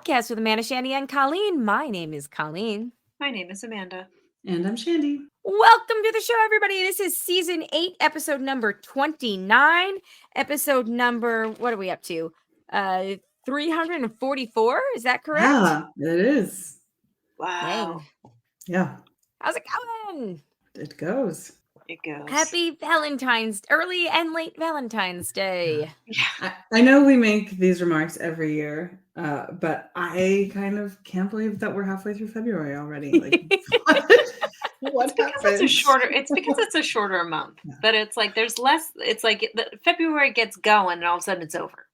podcast with Amanda, Shandy, and Colleen. My name is Colleen. My name is Amanda. And I'm Shandy. Welcome to the show, everybody. This is season 8, episode number 29. Episode number, what are we up to? 344? Is that correct? Yeah, it is. Wow. Dang. Yeah. How's it going? It goes. It goes. Happy Valentine's, early and late Valentine's Day. Yeah. I know we make these remarks every year, but I kind of can't believe that we're halfway through February already. Like, what happened? It's because it's a shorter month. Yeah. But it's like there's less. It's like February gets going and all of a sudden it's over.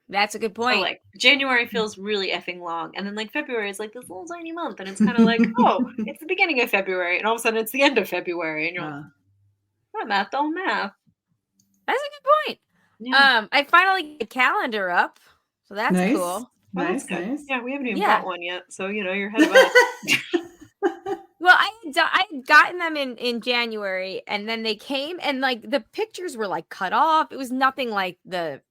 That's a good point. So like January feels really effing long, and then like February is like this little tiny month, and it's kind of like, oh, it's the beginning of February, and all of a sudden it's the end of February, and you're like, oh, math don't math. That's a good point. Yeah. I finally get a calendar up, so that's Nice. cool. Nice, That's good. nice. Yeah, we haven't even Yeah. got one yet, so you're ahead of us. Well, I had gotten them in January, and then they came, and like the pictures were like cut off. It was nothing like the,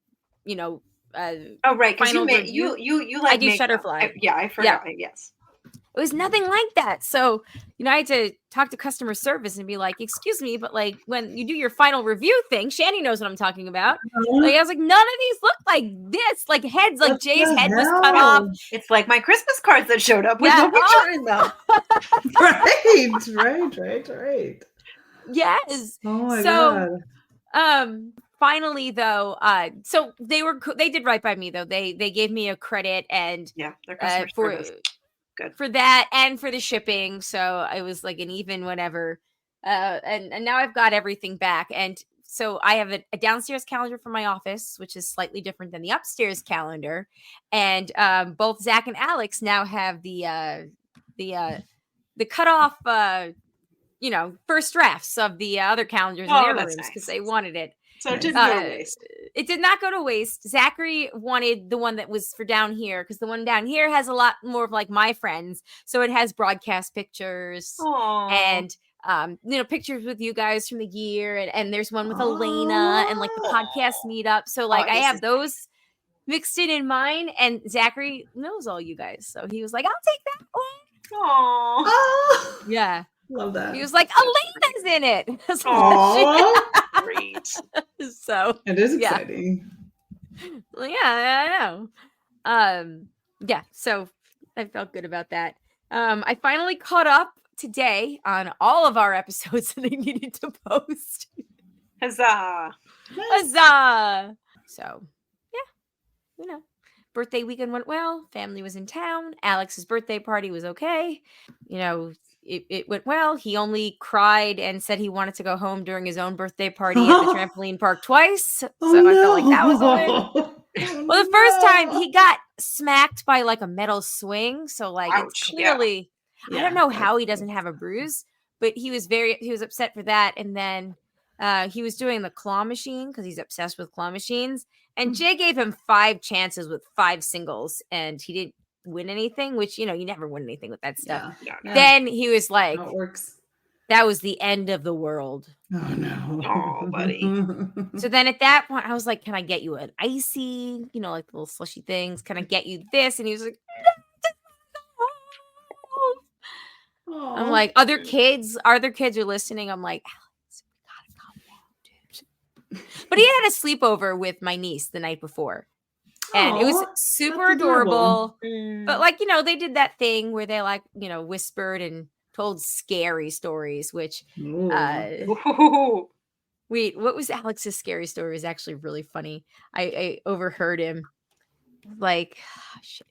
Oh right, because Final you review. like I do makeup. Shutterfly. I forgot. Yes. It was nothing like that. So, I had to talk to customer service and be like, excuse me, but like when you do your final review thing, Shandy knows what I'm talking about. Like I was like, none of these look like this, like heads, like What Jay's the head was hell? cut off. It's like my Christmas cards that showed up with Yeah. no picture in them. Right. Yes. Oh my So, God. Finally though, so they did right by me though. They gave me a credit and Yeah, their customer for service. Good. for that and for the shipping. So it was like an even whatever. And now I've got everything back. And so I have a downstairs calendar for my office, which is slightly different than the upstairs calendar. And both Zach and Alex now have the cutoff, first drafts of the other calendars in their that's rooms because nice. they wanted it. So it didn't go to waste. It did not go to waste. Zachary wanted the one that was for down here because the one down here has a lot more of like my friends. So it has broadcast pictures and pictures with you guys from the year, and there's one with Elena and like the podcast meetup. So like I have those mixed in mine, and Zachary knows all you guys. So he was like, I'll take that one. Aww. Oh, Yeah. love that. He was like, Elena's in it. So Aww. Great. So It is yeah. exciting. Well, yeah, I know. Yeah, so I felt good about that. I finally caught up today on all of our episodes that I needed to post. Huzzah. Huzzah! So, yeah, birthday weekend went well. Family was in town. Alex's birthday party was okay. It went well. He only cried and said he wanted to go home during his own birthday party at the trampoline park twice. So I felt like that was a win. Well, the first time he got smacked by like a metal swing. So like Ouch, it's clearly, yeah. I don't know how he doesn't have a bruise, but he was upset for that. And then he was doing the claw machine because he's obsessed with claw machines. And Jay gave him 5 chances with 5 singles and he didn't win anything, which, you never win anything with that stuff. Yeah. Then he was like, How it works. that was the end of the world. Oh no. Oh, buddy. So then at that point, I was like, can I get you an icy, like the little slushy things? Can I get you this? And he was like, no. I'm like, other kids are listening. I'm like, Alex, we gotta calm down, dude. But he had a sleepover with my niece the night before. And it was super adorable. But like, they did that thing where they like, whispered and told scary stories, which Ooh. wait, what was Alex's scary story? It was actually really funny. I overheard him like shit.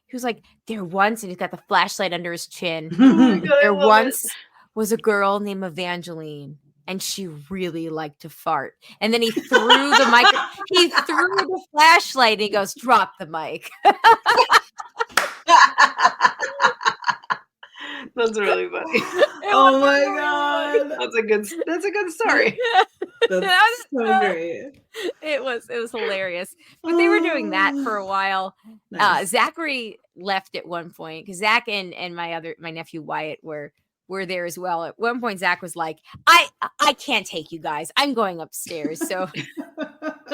He was like, there once, and he's got the flashlight under his chin. There once was a girl named Evangeline, and she really liked to fart. And then he threw the he threw the flashlight, and he goes, drop the mic. That's really funny. Oh my God. That's a good story. That's so great. It was hilarious. But they were doing that for a while. Nice. Zachary left at one point because Zach and my nephew Wyatt were were there as well. At one point, Zach was like, I can't take you guys. I'm going upstairs. So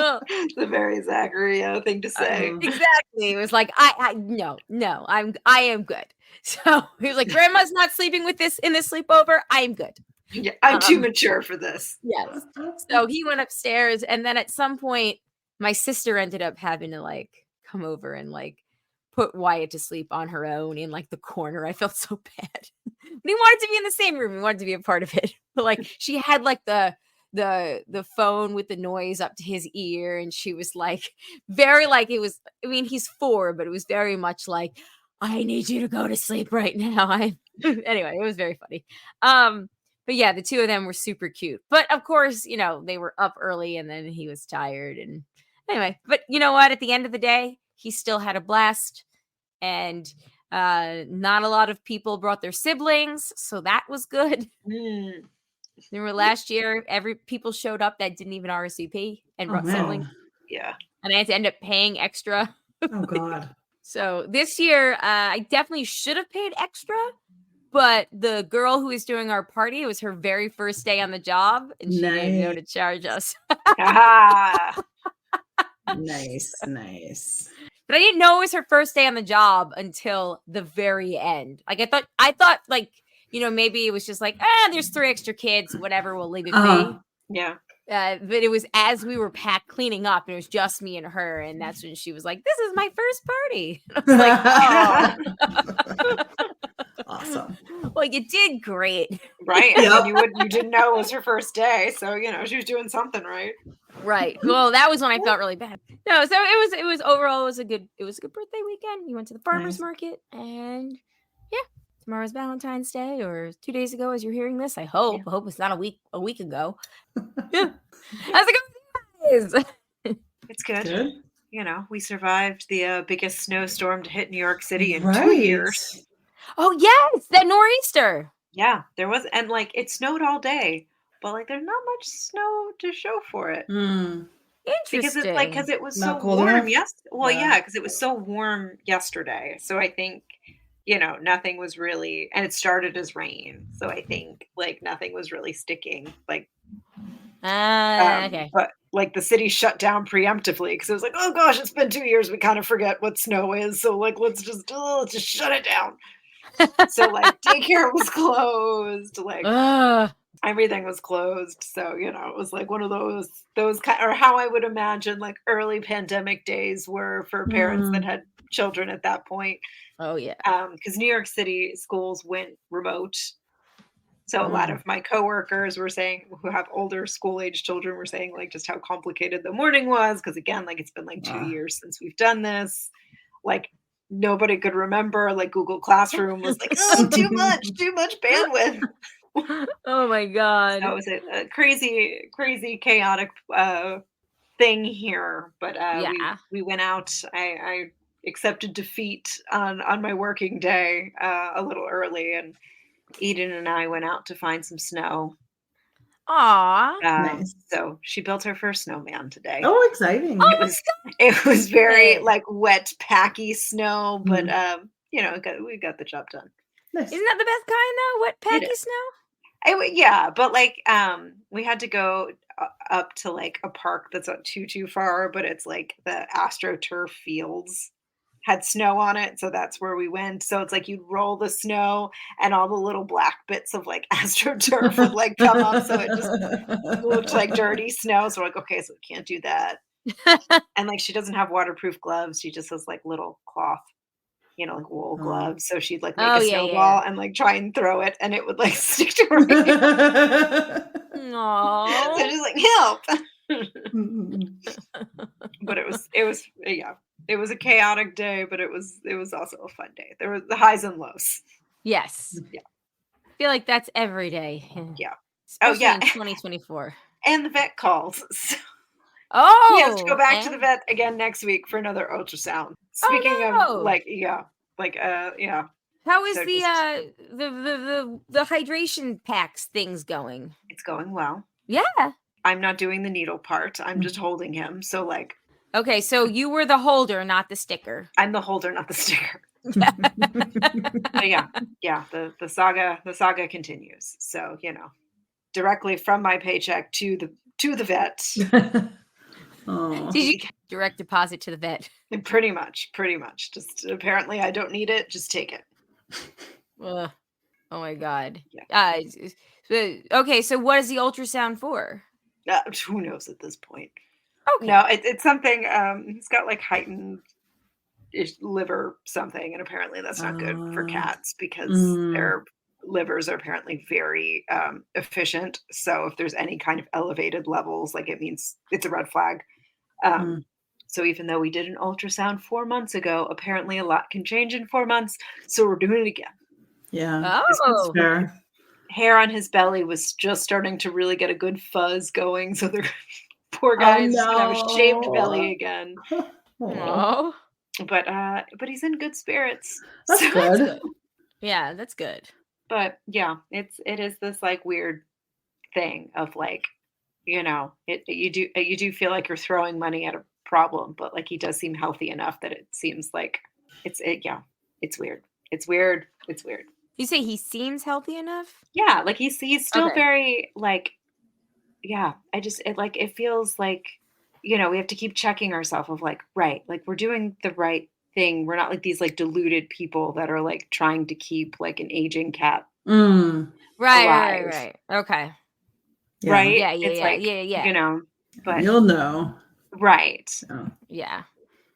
It's a very Zachary thing to say. exactly. It was like, no, I am good. So he was like, Grandma's not sleeping with this in this sleepover. I am good. Yeah, I'm too mature for this. Yes. So he went upstairs, and then at some point, my sister ended up having to like come over and like put Wyatt to sleep on her own in like the corner. I felt so bad. But he wanted to be in the same room. He wanted to be a part of it. But like she had like the phone with the noise up to his ear, and she was like very like it was. I mean, he's 4, but it was very much like, I need you to go to sleep right now. Anyway, it was very funny. But yeah, the two of them were super cute. But of course, you know, they were up early and then he was tired. And anyway, but you know what? At the end of the day, he still had a blast. And not a lot of people brought their siblings. So that was good. Remember last year, people showed up that didn't even RSVP and brought siblings. Yeah. And I had to end up paying extra. Oh, God. So this year, I definitely should have paid extra. But the girl who was doing our party, it was her very first day on the job, and she didn't know to charge us. Nice. But I didn't know it was her first day on the job until the very end. Like I thought, like, you know, maybe it was just like, there's 3 extra kids, whatever, we'll leave it be. Yeah. But it was as we were cleaning up, and it was just me and her, and that's when she was like, "This is my first party." And I was like, "Oh." Awesome. Well, you did great. Right. Yep. You didn't know it was her first day. So, you know, she was doing something right. Right. Well, that was when I felt really bad. No, so it was overall, it was a good birthday weekend. We went to the farmer's market, and yeah, tomorrow's Valentine's Day, or 2 days ago as you're hearing this. I hope it's not a week ago. Yeah. How's it going, guys? It's good. You know, we survived the biggest snowstorm to hit New York City in 2 years. Oh, yes, that nor'easter. Yeah, there was, and like it snowed all day, but like there's not much snow to show for it. Interesting. Because it was Not so cold warm. enough? Yes. Well, yeah, because it was so warm yesterday. So I think, you know, nothing was really, and it started as rain. So I think like nothing was really sticking. Like, okay. But like the city shut down preemptively because it was like, oh gosh, it's been 2 years. We kind of forget what snow is. So like, let's just shut it down. So like daycare was closed, like everything was closed. So, you know, it was like one of those kind, or how I would imagine like early pandemic days were for parents that had children at that point. Oh yeah. Because New York City schools went remote. So a lot of my coworkers were saying, who have older school age children, were saying like just how complicated the morning was. Because again, like it's been like 2 years since we've done this. Like nobody could remember. Like Google Classroom was like, oh, too much bandwidth. Oh my God. So it was a crazy, chaotic thing here. But we went out. I accepted defeat on my working day a little early, and Eden and I went out to find some snow. Aw. Nice. So she built her first snowman today. Oh, exciting. It was very like wet, packy snow, but you know, we got the job done. Nice. Isn't that the best kind though? Wet, packy snow? Yeah, but like we had to go up to like a park that's not too far, but it's like the AstroTurf fields had snow on it, so that's where we went. So it's like you'd roll the snow and all the little black bits of like AstroTurf would like come up, so it just looked like dirty snow. So we're like, okay, so we can't do that. And like she doesn't have waterproof gloves, she just has like little cloth, you know, like wool gloves. So she'd like make a snowball and like try and throw it, and it would like stick to her hand. Aww. So she's like, help. But it was a chaotic day, but it was also a fun day. There were the highs and lows. Yes. Yeah. I feel like that's every day. Yeah. Especially in 2024. And the vet calls. So he has to go back to the vet again next week for another ultrasound. Speaking of like, yeah. How is the hydration packs things going? It's going well. Yeah. I'm not doing the needle part. I'm just holding him. So like. Okay, so you were the holder, not the sticker. I'm the holder, not the sticker. But yeah, the saga continues. So, directly from my paycheck to the vet. Oh. Did you direct deposit to the vet? Pretty much. Just apparently I don't need it, just take it. Ugh. Oh my God. Yeah. Okay, so what is the ultrasound for? Who knows at this point? Okay. No, it's something. He's got like heightened liver something, and apparently that's not good for cats because their livers are apparently very efficient. So if there's any kind of elevated levels, like it means it's a red flag. So even though we did an ultrasound 4 months ago, apparently a lot can change in 4 months. So we're doing it again. Yeah. Oh. Fair. Hair on his belly was just starting to really get a good fuzz going. So the poor guy's gonna have a shaved belly again. Oh. But he's in good spirits. That's So- good. That's good. Yeah, that's good. But yeah, it is this like weird thing of like, you do feel like you're throwing money at a problem, but like he does seem healthy enough that it seems like it's weird. It's weird. You say he seems healthy enough? Yeah, like he's still Okay. very like, yeah. It feels like, we have to keep checking ourselves of like, right, like we're doing the right thing. We're not like these like deluded people that are like trying to keep like an aging cat Right. Okay. Yeah. right. Yeah. It's like, but You'll know. right. Oh. Yeah.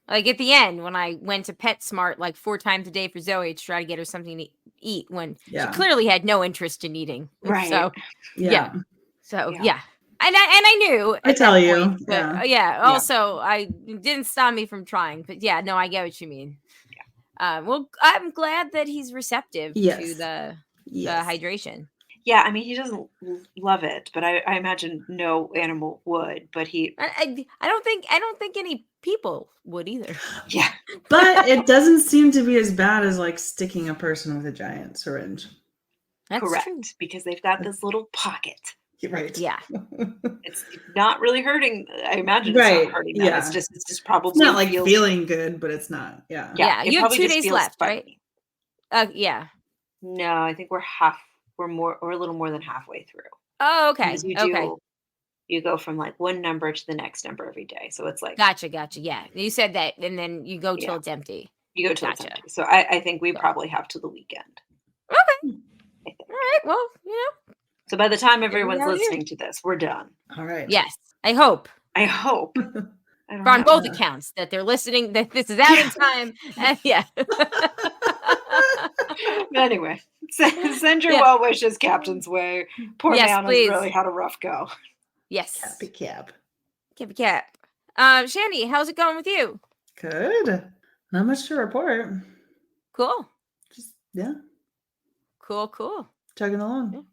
Like at the end, when I went to PetSmart like 4 times a day for Zoe to try to get her something to eat when Yeah. she clearly had no interest in eating. Right. So, Yeah. yeah. And I knew. I at tell that you, point, but, also, I didn't stop me from trying. But yeah, no, I get what you mean. Yeah. Well, I'm glad that he's receptive Yes. to the hydration. Yeah, I mean, he doesn't love it, but I imagine no animal would. But I don't think any people would either. Yeah. But it doesn't seem to be as bad as like sticking a person with a giant syringe. That's correct, true. because they've got this little pocket. Right. Yeah. It's not really hurting. I imagine it's Right, not hurting them. yeah. It's just probably It's not like feels- feeling good, but it's not. Yeah. Yeah, it you have probably 2 just days feels left, right? funny. Yeah. No, I think we're a little more than halfway through. Oh, okay. Because you go from like one number to the next number every day. So it's like Gotcha. Yeah. You said that, and then you go till Yeah. it's empty. you go till it's Gotcha. empty. So I think we Yeah. probably have to the weekend. Okay. I think. All right. Well, So by the time we everyone's go, dude. listening to this, we're done. All right. Yes. I hope I hope. I don't on know. both accounts that they're listening, that this is out in time. And yeah. Anyway, send your Yeah. well wishes Captain's way. Poor Yes, man has please. really had a rough go. Yes. Happy cap. Cap. Shandy, how's it going with you? Good. Not much to report. Cool. Just Cool. chugging along.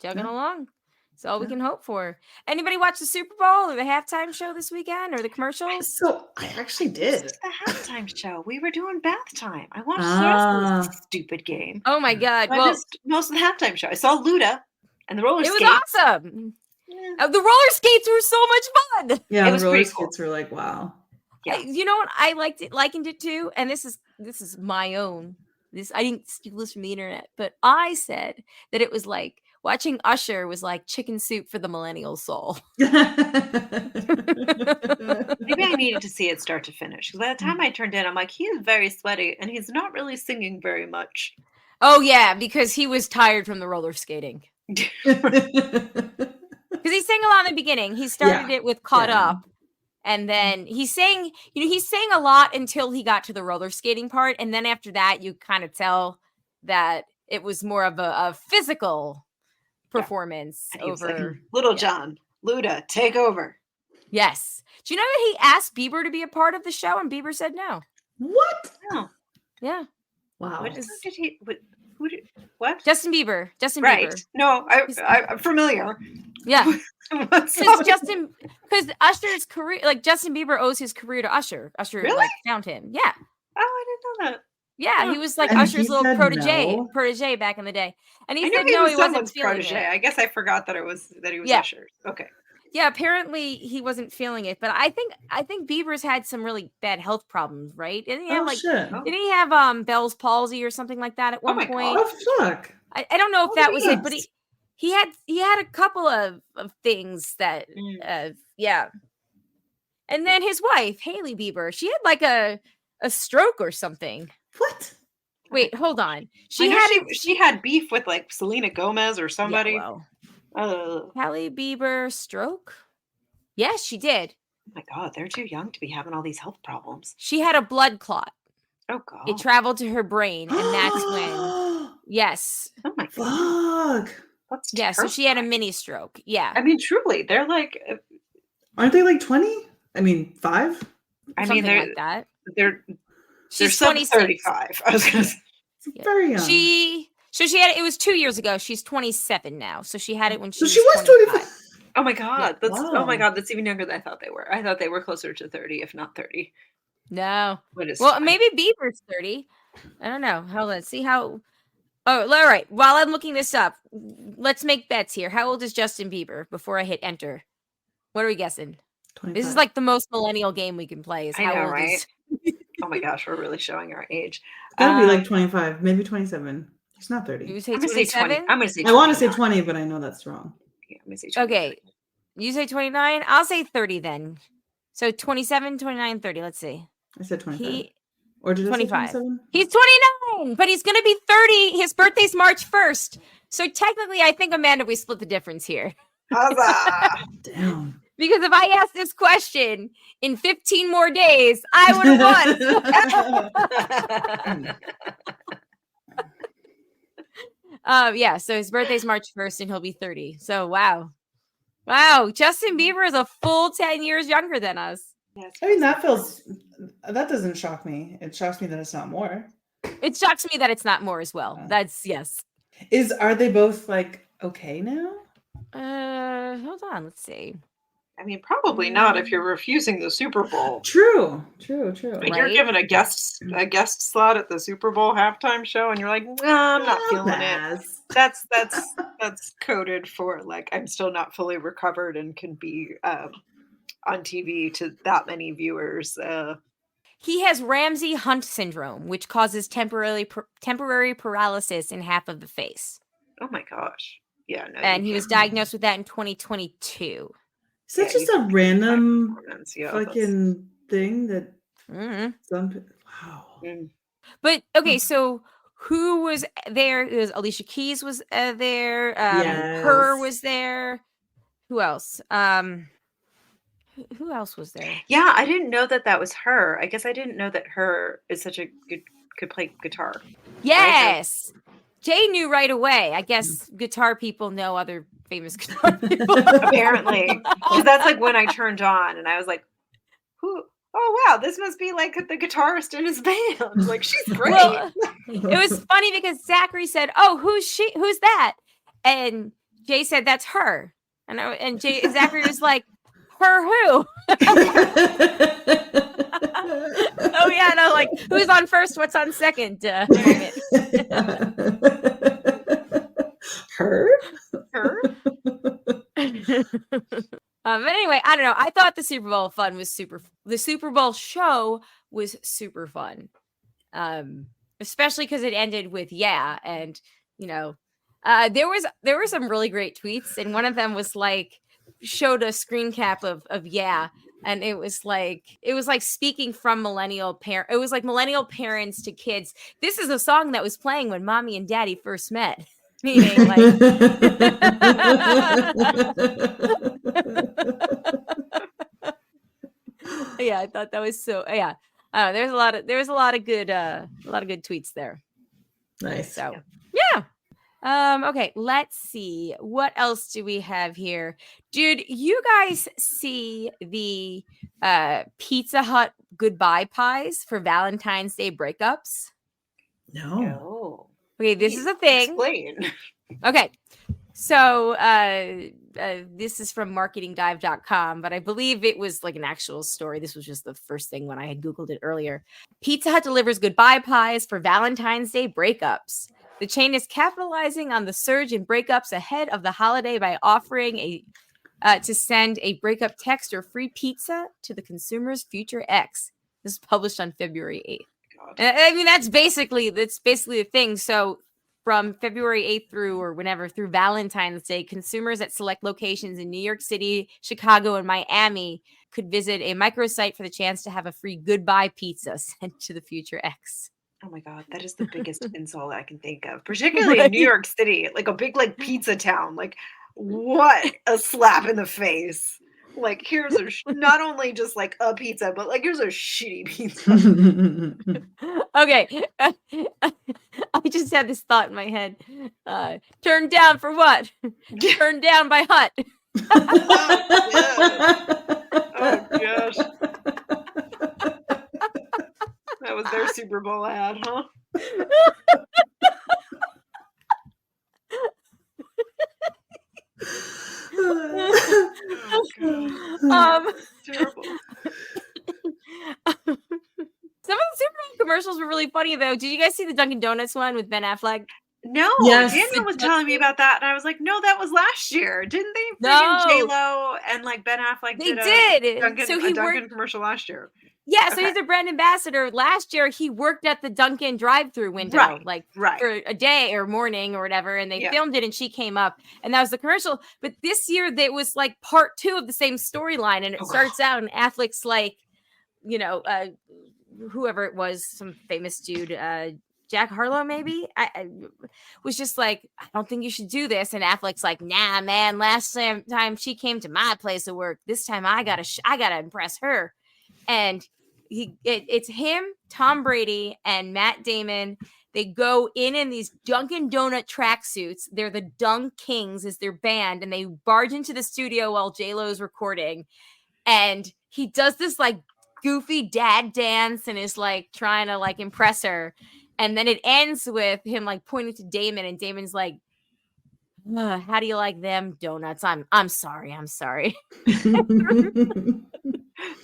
Chugging Yeah. along. That's all we Yeah. can hope for. Anybody watch the Super Bowl or the halftime show this weekend or the commercials? So I actually This did. is the halftime show. We were doing bath time. I watched the rest of this stupid game. Oh my God. I Well, missed most of the halftime show. I saw Luda and the roller it was skates. awesome. Yeah. The roller skates were so much fun. Yeah, It the was roller pretty cool. skates were like, wow. Yeah. You know what? I likened it to, and this is my own. I didn't steal this from the internet, but I said that it was like watching Usher was like chicken soup for the millennial soul. Maybe I needed to see it start to finish. Because by the time I turned in, I'm like, he is very sweaty and he's not really singing very much. Oh yeah, because he was tired from the roller skating. Because he sang a lot in the beginning. He started it with "Caught Yeah. Up," and then he sang a lot until he got to the roller skating part, and then after that, you kind of tell that it was more of a physical performance And he was like, over. Little John, Luda, take over. Yes. Do you know that he asked Bieber to be a part of the show, and Bieber said no? What? Oh, Yeah. Wow. what did he? What? Justin Bieber. Right. Bieber. No, I'm familiar. Yeah. What's Because Usher's career, like Justin Bieber owes his career to Usher. Usher Really? like found him. Yeah. Oh, I didn't know that. Yeah, he was like And Usher's he little said no? protege back in the day. And he I said knew no, was he wasn't someone's feeling protege. it. I guess I forgot that he was Yeah. Usher's. Okay. Yeah, apparently he wasn't feeling it, but I think Bieber's had some really bad health problems, right? Didn't he have shit. didn't he have Bell's palsy or something like that at one my point? God. Oh fuck. I don't know if that was it, but yes. he had a couple of things that yeah. And then his wife, Hailey Bieber, she had like a stroke or something. What? Wait, hold on. She had beef with like Selena Gomez or somebody. Yeah, well, Hailey Bieber stroke? Yes, she did. Oh my God, they're too young to be having all these health problems. She had a blood clot. Oh God. It traveled to her brain, and that's when. Yes. Oh my God. Fuck. That's Yeah, so she had a terrifying. mini stroke. Yeah. I mean, truly, they're like. Aren't they like 20? I mean, 5? I Something mean, like that. they're She's sub 26. 35. I was gonna say. Yeah. Very young. She had it was 2 years ago. She's 27 now. So she had it when so she she was 25. Oh my God, Yeah. oh my God, that's even younger than I thought they were. I thought they were closer to 30, if not 30. No. What is Well, fine. maybe Bieber's 30. I don't know. Let's see how. Oh, all right. While I'm looking this up, let's make bets here. How old is Justin Bieber before I hit enter? What are we guessing? 25. This is like the most millennial game we can play. Is I how know, old right? is? Oh my gosh, we're really showing our age. It's gotta be like 25, maybe 27. It's not 30. You say I'm gonna say 20. 27? I'm gonna say. I want to say 29. 20, but I know that's wrong. Yeah, I'm gonna say 20. Okay. You say 29? I'll say 30 then. So 27, 29, 30. Let's see. I said 25. Or did I say 25. 27? He's 29, but he's going to be 30. His birthday's March 1st. So technically, I think, Amanda, we split the difference here. Huzzah! Damn. Because if I asked this question in 15 more days, I would have won. Yeah, so his birthday's March 1st and he'll be 30. So, wow. Wow, Justin Bieber is a full 10 years younger than us. Yes, I mean, that doesn't shock me. It shocks me that it's not more. It shocks me that it's not more as well. Oh. That's, yes. Are they both like okay now? Hold on, let's see. I mean, probably not if you're refusing the Super Bowl. True. Like Right? you're given a guest slot at the Super Bowl halftime show, and you're like, I'm not feeling it. That's coded for like I'm still not fully recovered and can be on TV to that many viewers. He has Ramsay-Hunt syndrome, which causes temporary paralysis in half of the face. Oh my gosh. Yeah. No, And he was diagnosed with that in 2022. Is that just a random fucking thing that Mhm. wow. But okay, so who was there? It was Alicia Keys was there. Her was there. Who else? Who else was there? Yeah, I didn't know that was her. I guess I didn't know that her is such a could play guitar. Yes. Right? Jay knew right away. I guess guitar people know other famous guitar people. Apparently. Because that's like when I turned on and I was like, who? Oh, wow, this must be like the guitarist in his band. Like, she's great. Well, it was funny because Zachary said, oh, who's she? Who's that? And Jay said, that's her. And Zachary was like, her who? Oh, yeah, no, like, who's on first? What's on second? Her? But anyway, I don't know. I thought the Super Bowl the Super Bowl show was super fun. Especially because it ended with yeah. And, you know, there were some really great tweets. And one of them was like, showed a screen cap of yeah. And it was like speaking from millennial parents. It was like millennial parents to kids. This is a song that was playing when mommy and daddy first met. Meaning like yeah, I thought that was so yeah. There's a lot of good tweets there. Nice. So yeah. Okay, let's see. What else do we have here? Did you guys see the Pizza Hut goodbye pies for Valentine's Day breakups? No. Okay, this is a thing. Explain. Okay. So this is from marketingdive.com, but I believe it was like an actual story. This was just the first thing when I had Googled it earlier. Pizza Hut delivers goodbye pies for Valentine's Day breakups. The chain is capitalizing on the surge in breakups ahead of the holiday by offering to send a breakup text or free pizza to the consumer's future ex. This is published on February 8th. God. I mean, that's basically the thing. So from February 8th through Valentine's Day, consumers at select locations in New York City, Chicago, and Miami could visit a microsite for the chance to have a free goodbye pizza sent to the future ex. Oh my God, that is the biggest insult I can think of, particularly in New York City, like a big like pizza town. Like, what a slap in the face! Like, here's not only just like a pizza, but like here's a shitty pizza. Okay, I just had this thought in my head. Turned down for what? Turned down by Hut. Oh gosh. That was their Super Bowl ad, huh? Terrible. Some of the Super Bowl commercials were really funny, though. Did you guys see the Dunkin' Donuts one with Ben Affleck? No, Yes. Daniel was telling me about that, and I was like, "No, that was last year. Didn't they? No. J-Lo and like Ben Affleck They did. did. Dunkin', So a he Dunkin' worked. commercial last year. Yeah, so Okay. he's a brand ambassador. Last year, he worked at the Dunkin' drive-through window, Right. for a day or morning or whatever, and they Yeah. filmed it, and she came up, and that was the commercial. But this year, there was like part 2 of the same storyline, and it Oh, starts out, and Affleck's like, whoever it was, some famous dude, Jack Harlow, maybe, I was just like, I don't think you should do this. And Affleck's like, nah, man, last time she came to my place of work, this time I gotta impress her. And it's him, Tom Brady, and Matt Damon. They go in these Dunkin' Donut tracksuits. They're the Dunk Kings is their band, and they barge into the studio while J-Lo's recording. And he does this like goofy dad dance and is like trying to like impress her. And then it ends with him like pointing to Damon, and Damon's like, how do you like them donuts? I'm sorry.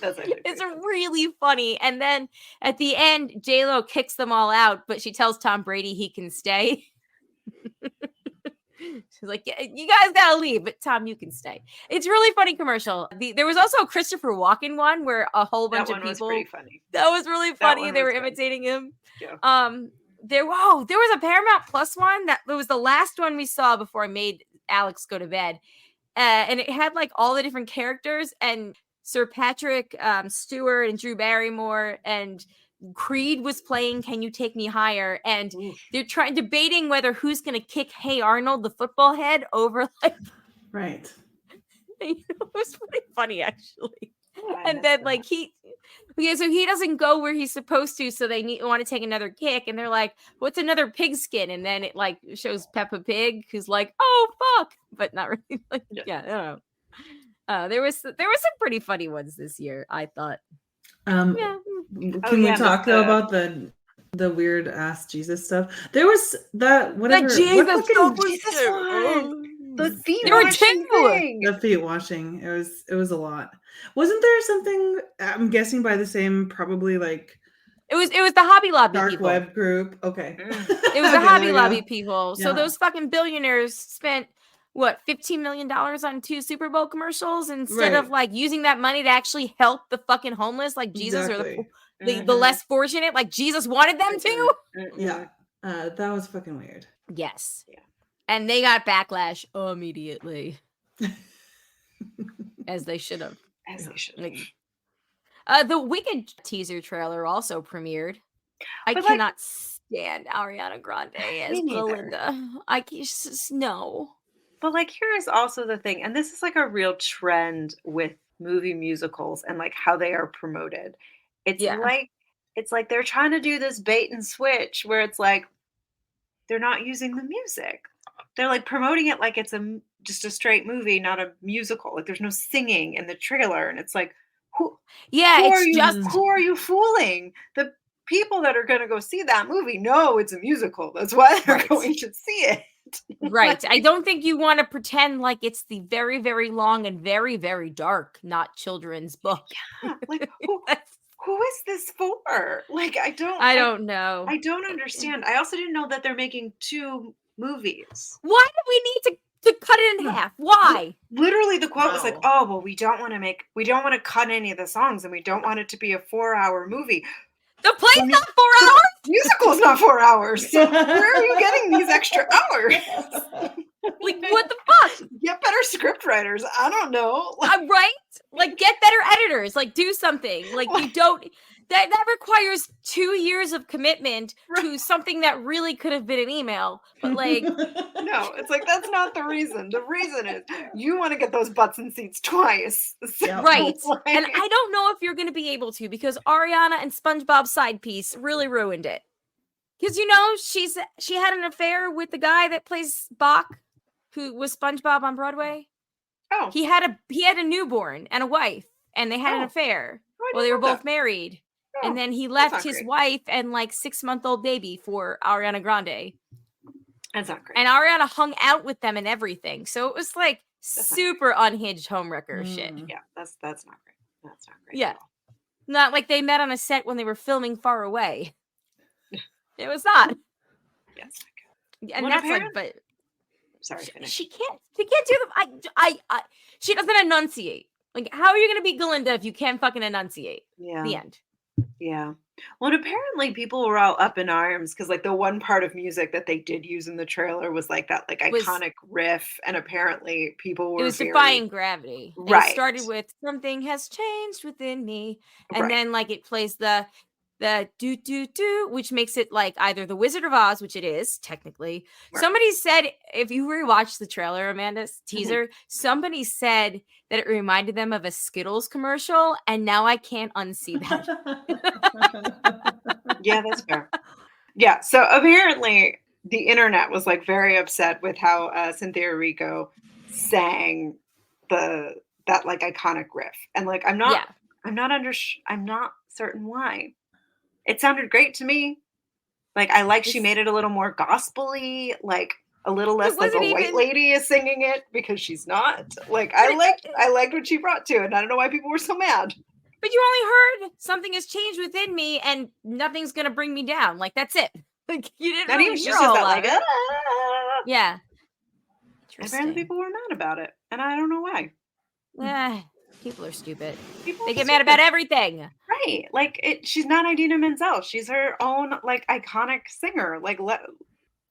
That's actually It's pretty funny. really funny. And then at the end, J-Lo kicks them all out, but she tells Tom Brady he can stay. She's like, yeah, you guys gotta leave, but Tom, you can stay. It's a really funny commercial. There was also a Christopher Walken one where a whole bunch That of one was people. pretty funny. That was really That funny. one They were was funny. imitating him. Yeah. There was a Paramount Plus one that was the last one we saw before I made Alex go to bed. And it had like all the different characters, and Sir Patrick Stewart and Drew Barrymore and Creed was playing Can You Take Me Higher? And Oof. they're debating whether who's going to kick Hey Arnold, the football head, over like. Right. It was pretty funny, actually. I And missed then that. like so he doesn't go where he's supposed to, so they want to take another kick, and they're like, what's another pigskin? And then it like shows Peppa Pig, who's like, oh fuck, but not really. Like, yeah, I don't know. There was some pretty funny ones this year, I thought. Yeah. Can we talk though about the weird ass Jesus stuff? There was that whatever The Jesus stuff was Jesus too. one. The feet There were washing two. thing. the feet washing. It was a lot. Wasn't there something? I'm guessing by the same probably like It was the Hobby Lobby dark people. web group. Okay. It was Okay, the there Hobby we Lobby go. people. So Yeah. those fucking billionaires spent what, $15 million on 2 Super Bowl commercials instead of like using that money to actually help the fucking homeless, like Jesus, Exactly. or the less fortunate, like Jesus wanted them to. Yeah. That was fucking weird. Yes. Yeah. And they got backlash immediately. As they should have. As they should. The Wicked teaser trailer also premiered. I But, like- cannot stand Ariana Grande as Me neither. Belinda. I just no. But like, here is also the thing, and this is like a real trend with movie musicals and like how they are promoted. It's Yeah. like they're trying to do this bait and switch where it's like they're not using the music. They're like promoting it like it's just a straight movie, not a musical. Like there's no singing in the trailer, and it's like, who are you fooling? The people that are going to go see that movie know it's a musical. That's why they're going to see it. Right. I don't think you want to pretend like it's the very, very long and very, very dark, not children's book. Yeah, like who is this for? Like I don't know. I don't understand. I also didn't know that they're making 2 movies. Why do we need to to cut it in half. Why? Literally, the quote was like, Wow. "Oh, well, we don't want to cut any of the songs, and we don't want it to be a 4-hour movie." The play's The mu- not 4 The hours. musical's not 4 hours. So where are you getting these extra hours? Like, what the fuck? Get better script writers. I don't know. Right? Like, get better editors. Like, do something. Like, you don't. That requires 2 years of commitment to something that really could have been an email. But like, No, it's like that's not the reason. The reason is you want to get those butts and seats twice. So, Yeah. right. like- And I don't know if you're going to be able to, because Ariana and SpongeBob's side piece really ruined it. Because, you know, she had an affair with the guy that plays Bach, who was SpongeBob on Broadway. Oh, He had a newborn and a wife, and they had an Oh. affair. I Well, they didn't were know both that. married. Oh, And then he that's left not his great. wife and like 6-month-old baby for Ariana Grande. That's not great. And Ariana hung out with them and everything. So it was like not super unhinged homewrecker shit. Mm. Yeah, that's not great. That's not great. Yeah. at all. Not like they met on a set when they were filming far away. It was not. Yeah, it's not good. And Well, that's like, apparently- but Sorry, finish. she can't do the, she doesn't enunciate. Like, how are you going to be Glinda if you can't fucking enunciate? Yeah. The end. Yeah. Well, and apparently people were all up in arms because like the one part of music that they did use in the trailer was like that like Was- iconic riff, and apparently people were It was very, defying gravity. And Right. it started with something has changed within me. And Right. then like it plays the do do do, which makes it like either the Wizard of Oz, which it is technically. Right. Somebody said, if you rewatch the trailer, Amanda's teaser, somebody said that it reminded them of a Skittles commercial, and now I can't unsee that. Yeah, that's fair. Yeah, so apparently the internet was like very upset with how Cynthia Erivo sang that like iconic riff, and like I'm not certain why. It sounded great to me. Like I like she It's- made it a little more gospel-y, like a little less like a wasn't white even- lady is singing it, because she's not. Like I liked what she brought to it, and I don't know why people were so mad. But you only heard something has changed within me and nothing's gonna bring me down. Like that's it. Like you didn't Not really even hear just a whole that lot like of it. Yeah. apparently Interesting. people were mad about it, and I don't know why. People are stupid. People They are get mad stupid. about everything. Right. Like she's not Idina Menzel. She's her own like iconic singer. Like let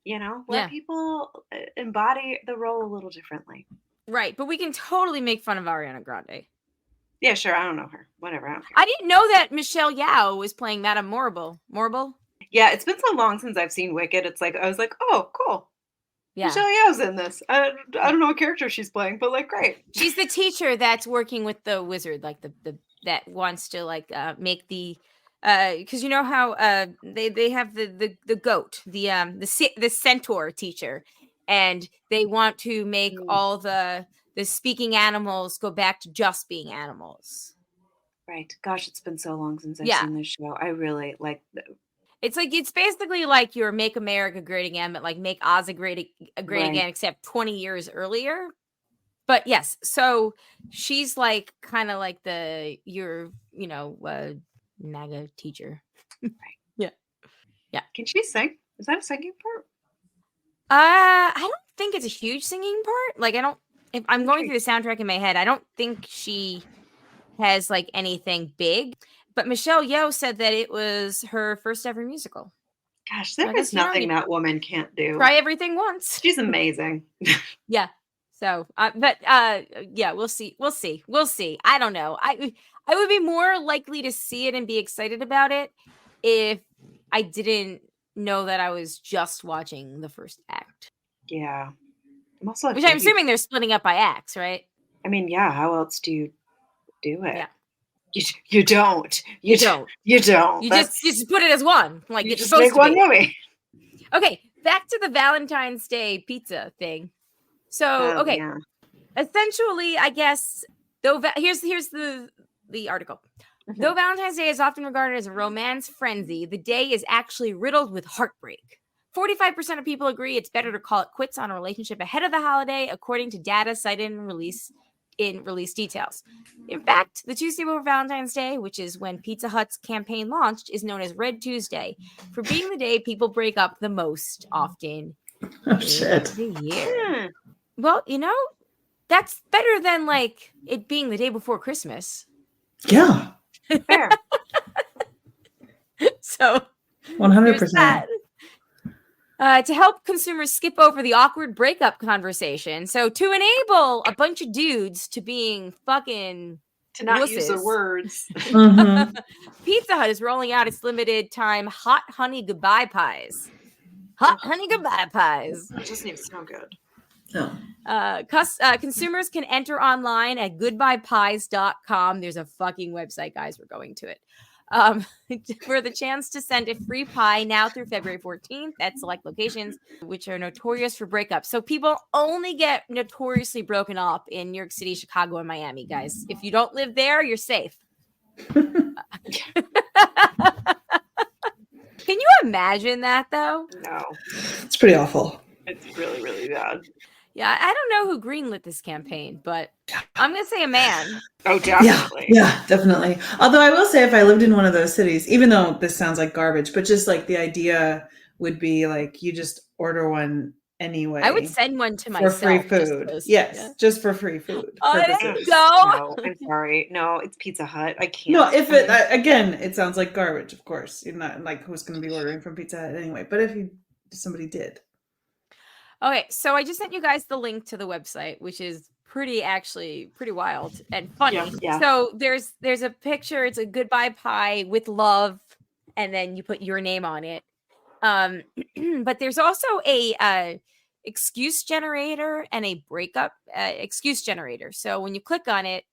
Yeah. people embody the role a little differently. Right, but we can totally make fun of Ariana Grande. Yeah, sure. I don't know her. Whatever. I don't care. I didn't know that Michelle Yao was playing Madame Morrible. Yeah, it's been so long since I've seen Wicked. It's like I was like, oh, cool. Yeah. Michelle Yeoh's in this. I don't know what character she's playing, but like, great. She's the teacher that's working with the wizard, like the that wants to like make the because you know how they have the goat, the centaur teacher, and they want to make all the speaking animals go back to just being animals. Right. Gosh, it's been so long since I've Yeah. seen this show. I really like. It's basically like your Make America Great Again, but like Make Oz great Right. again, except 20 years earlier. But yes, so she's like kind of like your NAGA teacher. Can she sing? Is that a singing part? I don't think it's a huge singing part. Like if I'm going through the soundtrack in my head, I don't think she has like anything big. But Michelle Yeoh said that it was her first ever musical. Gosh, I there guess is you don't nothing need- that woman can't do. Try everything once. She's amazing. Yeah. So, yeah, we'll see. I don't know. I would be more likely to see it and be excited about it if I didn't know that I was just watching the first act. Yeah. I'm also. Which I'm assuming they're splitting up by acts, right? I mean, yeah. How else do you do it? Yeah. You don't. You don't. You don't. You just put it as one. Like You it's just supposed make to one be. movie. Okay, back to the Valentine's Day pizza thing. So, Oh, okay. yeah. Essentially, I guess here's the article. Mm-hmm. Though Valentine's Day is often regarded as a romance frenzy, the day is actually riddled with heartbreak. 45% of people agree it's better to call it quits on a relationship ahead of the holiday, according to data cited in release details. In fact, the Tuesday before Valentine's Day, which is when Pizza Hut's campaign launched, is known as Red Tuesday for being the day people break up the most often Oh shit. in the year. Well, that's better than like it being the day before Christmas. Yeah. Fair. So 100%. there's that. To help consumers skip over the awkward breakup conversation. So to enable a bunch of dudes to being fucking To not use the wusses, words. Mhm. Pizza Hut is rolling out its limited time hot honey goodbye pies. Hot honey goodbye pies. It doesn't even sound good. No. Consumers can enter online at goodbyepies.com. There's a fucking website, guys. We're going to it. For the chance to send a free pie now through February 14th at select locations, which are notorious for breakups. So people only get notoriously broken up in New York City, Chicago, and Miami, guys. If you don't live there, you're safe. Can you imagine that, though? No. It's pretty awful. It's really, really bad. Yeah, I don't know who greenlit this campaign, but I'm going to say a man. Oh, definitely. Yeah, definitely. Although I will say, if I lived in one of those cities, even though this sounds like garbage, but just like the idea would be like you just order one anyway. I would send one to for myself. free food. Yes, just for free food. Oh, there purposes. you go. No, I'm sorry. No, it's Pizza Hut. I can't. No, if it again, it sounds like garbage. Of course, you're not like who's going to be ordering from Pizza Hut anyway. But if somebody did. Okay, so I just sent you guys the link to the website, which is pretty wild and funny. Yeah. So there's a picture. It's a goodbye pie with love, and then you put your name on it. But there's also a excuse generator and a breakup excuse generator. So when you click on it,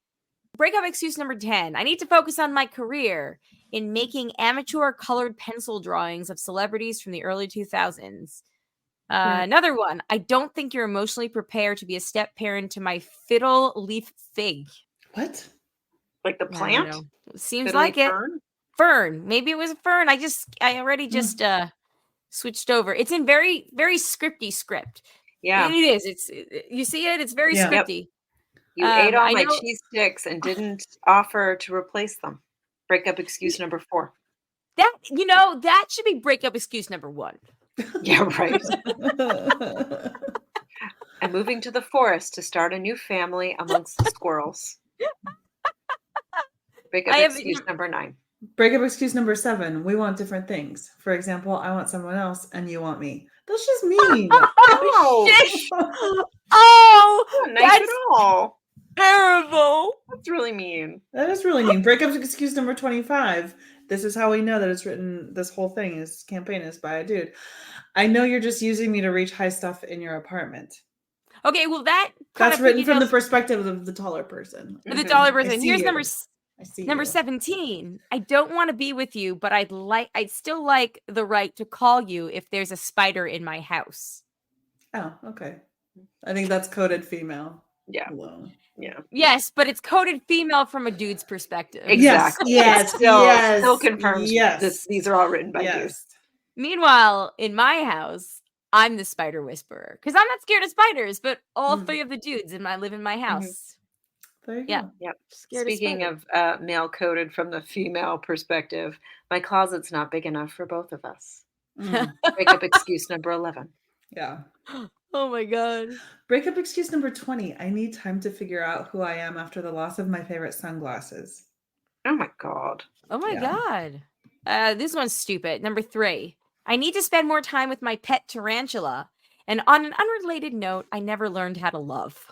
breakup excuse number 10. I need to focus on my career in making amateur colored pencil drawings of celebrities from the early 2000s. Another one. I don't think you're emotionally prepared to be a step parent to my fiddle leaf fig. What? Like the plant? Seems Fiddle like it. fern? Fern. Maybe it was a fern. I already just switched over. It's in very, very scripty script. Yeah. It is. You see it? It's very scripty. You ate all my cheese sticks and didn't offer to replace them. Breakup excuse number 4. That should be breakup excuse number 1. Yeah, right. I'm moving to the forest to start a new family amongst the squirrels. Breakup excuse number 9. Breakup excuse number 7. We want different things. For example, I want someone else and you want me. That's just mean. Oh, not nice at all. Terrible. That's really mean. That is really mean. Breakup excuse number 25. This is how we know that it's written. This whole thing, this campaign is by a dude. I know you're just using me to reach high stuff in your apartment. Okay, well that's written from the perspective of the taller person. The taller person. Here's number 17. I don't want to be with you, but I'd still like the right to call you if there's a spider in my house. Oh, okay. I think that's coded female. Yeah. Alone. Yeah. Yes, but it's coded female from a dude's perspective. Exactly. Yes. Still confirms these are all written by dudes. Meanwhile, in my house, I'm the spider whisperer because I'm not scared of spiders, but all 3 of the dudes live in my house. There you go. Yep. Speaking of male coded from the female perspective, my closet's not big enough for both of us. Breakup excuse number 11. Yeah. Oh my God. Breakup excuse number 20. I need time to figure out who I am after the loss of my favorite sunglasses. Oh my God. Oh my God. This one's stupid. Number 3. I need to spend more time with my pet tarantula. And on an unrelated note, I never learned how to love.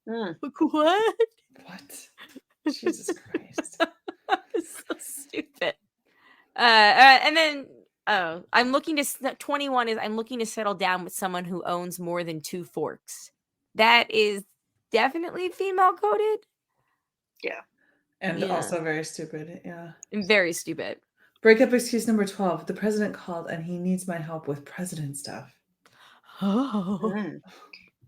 What? What? Jesus Christ. It's so stupid. And then I'm looking to 21 is I'm looking to settle down with someone who owns more than 2 forks. That is definitely female coded. Yeah. And also very stupid. Yeah. And very stupid. Breakup excuse number 12. The president called and he needs my help with president stuff. Oh.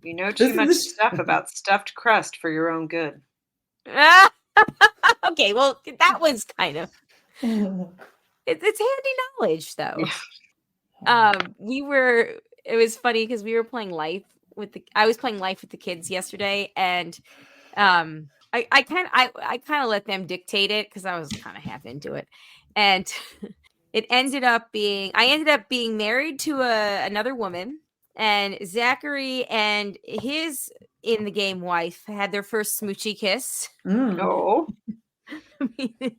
You know too much stuff about stuffed crust for your own good. Okay, well, that was kind of... It's handy knowledge, though. It was funny because we were playing Life I was playing Life with the kids yesterday, and I kind of let them dictate it because I was kind of half into it, and I ended up being married to another woman, and Zachary and his in the game wife had their first smoochy kiss. Oh,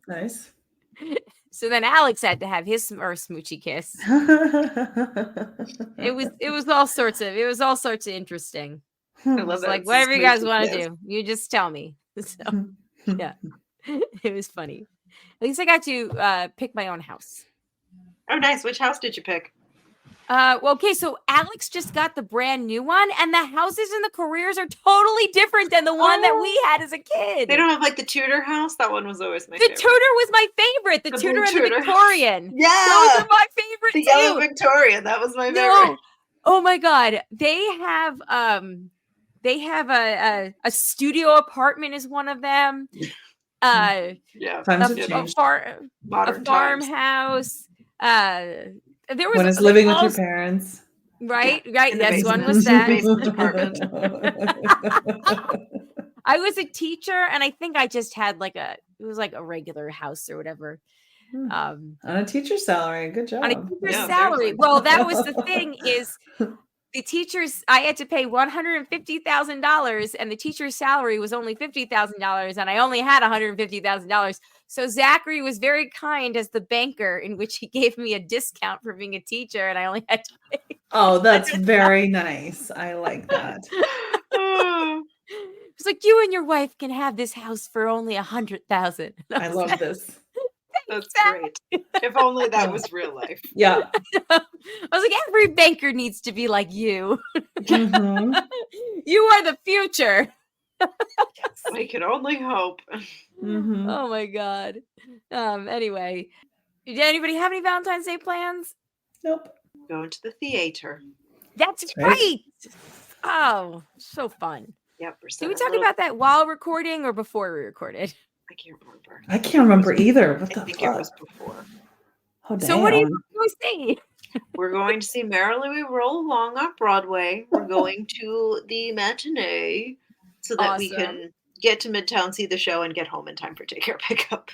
Nice. So then Alex had to have his first smoochy kiss. It was all sorts of interesting. I love It's that. like It's a whatever you guys smoochy want to kiss. do, you just tell me. So yeah, it was funny. At least I got to pick my own house. Oh, nice. Which house did you pick? Well, okay, so Alex just got the brand new one, and the houses and the careers are totally different than the one that we had as a kid. They don't have like the Tudor house. That one was always my The favorite. Tudor was my favorite. The Tudor and the Tudor. Victorian. Yeah, Those are my favorite the too. yellow Victorian. That was my favorite. No. Oh my god. They have a studio apartment is one of them. Yeah, Times have A changed. modern times. farmhouse. There was When it's living with your parents. Right. In Yes, the one basement. was that. Basement apartment. I was a teacher, and I think I just had it was like a regular house or whatever. On a teacher's salary. Good job. On a teacher's Yeah, salary. seriously. Well, that was the thing is the teachers, I had to pay $150,000 and the teacher's salary was only $50,000 and I only had $150,000. So Zachary was very kind as the banker in which he gave me a discount for being a teacher and I only had to pay. Oh, that's very nice. I like that. It's like you and your wife can have this house for only $100,000. I love this. That's great. If only that was real life. Yeah. I was like, every banker needs to be like you. Mhm. You are the future. I can only hope. Mhm. Oh my god. Anyway, did anybody have any Valentine's Day plans? Nope. Going to the theater. That's right. right. Oh, so fun. Yep. Did we talk about that while recording or before we recorded? I can't remember. I can't remember either. What I the think fuck? it was before. Oh, So what do you damn. always say? We're going to see Merrily We Roll Along off Broadway. We're going to the matinee so that we Awesome. can get to Midtown, see the show, and get home in time for daycare pickup.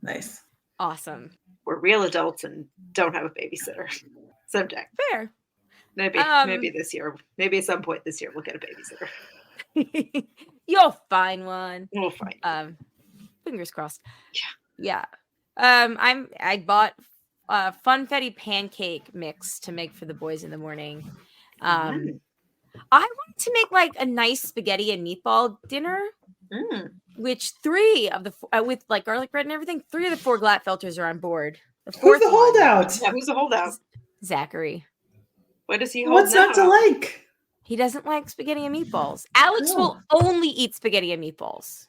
Nice. Awesome. We're real adults and don't have a babysitter. Someday. Fair. Maybe this year. Maybe at some point this year we'll get a babysitter. You'll find one. We'll find. Fingers crossed. Yeah. I bought funfetti pancake mix to make for the boys in the morning. I wanted to make like a nice spaghetti and meatball dinner, which 3 of the with like garlic bread and everything. 3 of the 4 Glatfelters are on board. The Who's 4th the holdout? Yeah, who's the holdout? Zachary. What does he hold What's now? not to like? He doesn't like spaghetti and meatballs. Alex No. will only eat spaghetti and meatballs.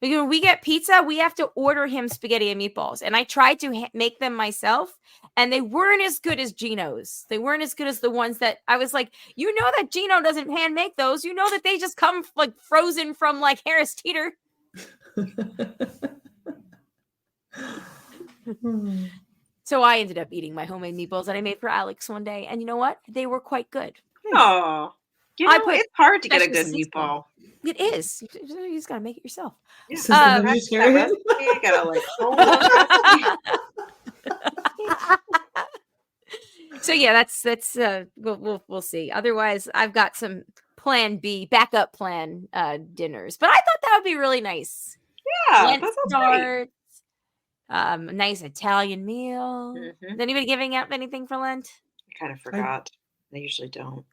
Because when we get pizza, we have to order him spaghetti and meatballs. And I tried to make them myself, and they weren't as good as Gino's. They weren't as good as the ones that I was like, you know that Gino doesn't hand make those. You know that they just come like frozen from like Harris Teeter. So I ended up eating my homemade meatballs that I made for Alex one day. And you know what? They were quite good. Oh, it's hard to get a good special seasoning. meatball. It is. You just got to make it yourself. Yeah. So then Practice you just that carry it. recipe, you gotta like hold that recipe. So yeah, that's we'll see. Otherwise, I've got some plan B, backup plan dinners. But I thought that would be really nice. Yeah, Lent that sounds great. starts, a nice Italian meal. Mhm. Is anybody giving up anything for Lent? I kind of forgot. I usually don't.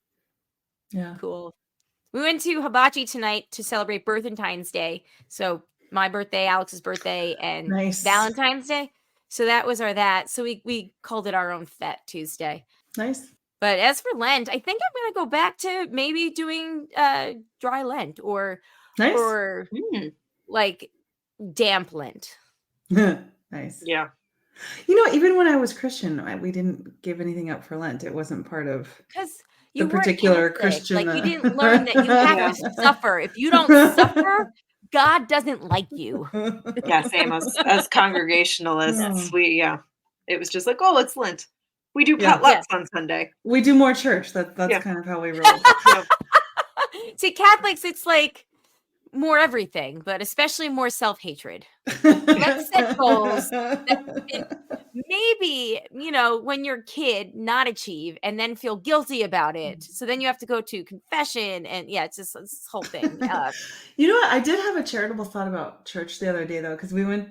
Yeah. Cool. We went to Hibachi tonight to celebrate Valentine's Day. So my birthday, Alex's birthday, and Nice. Valentine's Day. So that was that. So we called it our own Fete Tuesday. Nice. But as for Lent, I think I'm going to go back to maybe doing dry Lent or Nice. like damp Lent. Nice. Yeah. You know, even when I was Christian, we didn't give anything up for Lent. It wasn't part of Because you the weren't particular Catholic. Christian. Like you didn't learn that you have Yeah. to suffer. If you don't suffer, God doesn't like you. Yeah, same as Congregationalists. It was just like, oh, it's Lent. We do Yeah. potlucks on Sunday. We do more church. That's Yeah. kind of how we roll. Yeah. See, Catholics, it's like more everything, but especially more self-hatred. Let's set goals maybe, when you're a kid, not achieve and then feel guilty about it. So then you have to go to confession and it's just this whole thing. You know what? I did have a charitable thought about church the other day though, because we went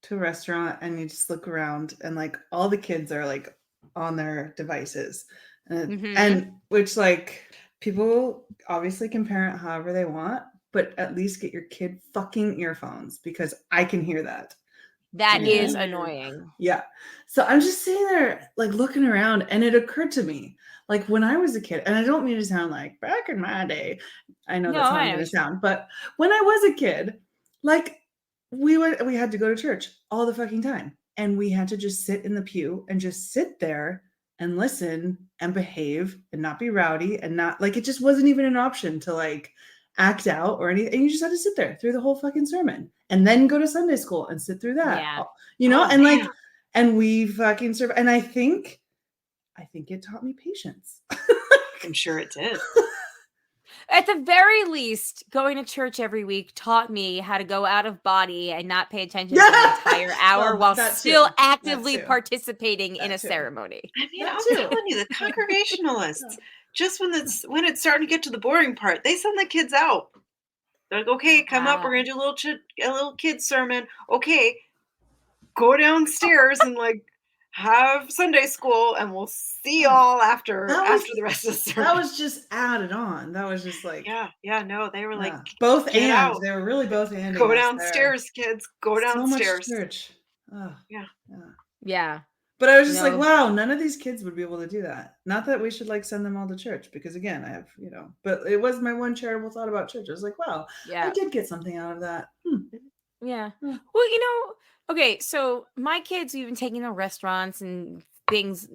to a restaurant and you just look around and like all the kids are like on their devices. And which like people obviously can parent however they want, but at least get your kid fucking earphones because I can hear that. That is annoying. Yeah. So I'm just sitting there like looking around and it occurred to me, like when I was a kid, and I don't mean to sound like back in my day, I know that's not going to sound, but when I was a kid, like we had to go to church all the fucking time and we had to just sit in the pew and just sit there and listen and behave and not be rowdy and not like, it just wasn't even an option to like act out or anything. And you just had to sit there through the whole fucking sermon and then go to Sunday school and sit through that, and like, and we fucking serve. And I think it taught me patience. I'm sure it did. At the very least, going to church every week taught me how to go out of body and not pay attention for an entire hour while still actively participating in a ceremony. I mean, I'm telling you, the Congregationalists, just when it's starting to get to the boring part, they send the kids out. They're like, okay, come up, we're gonna do a little kid sermon. Okay, go downstairs and like have Sunday school, and we'll see y'all after the rest of the sermon. That was just added on. That was just like no, they were like both and out. They were really both and go downstairs, kids. Go downstairs. So much church. Oh, yeah. But I was just like, wow, none of these kids would be able to do that. Not that we should like send them all to church, because again, I have, but it was my one charitable thought about church. I was like, wow, I did get something out of that. Yeah. Well, okay, so my kids, we've been taking to restaurants and things,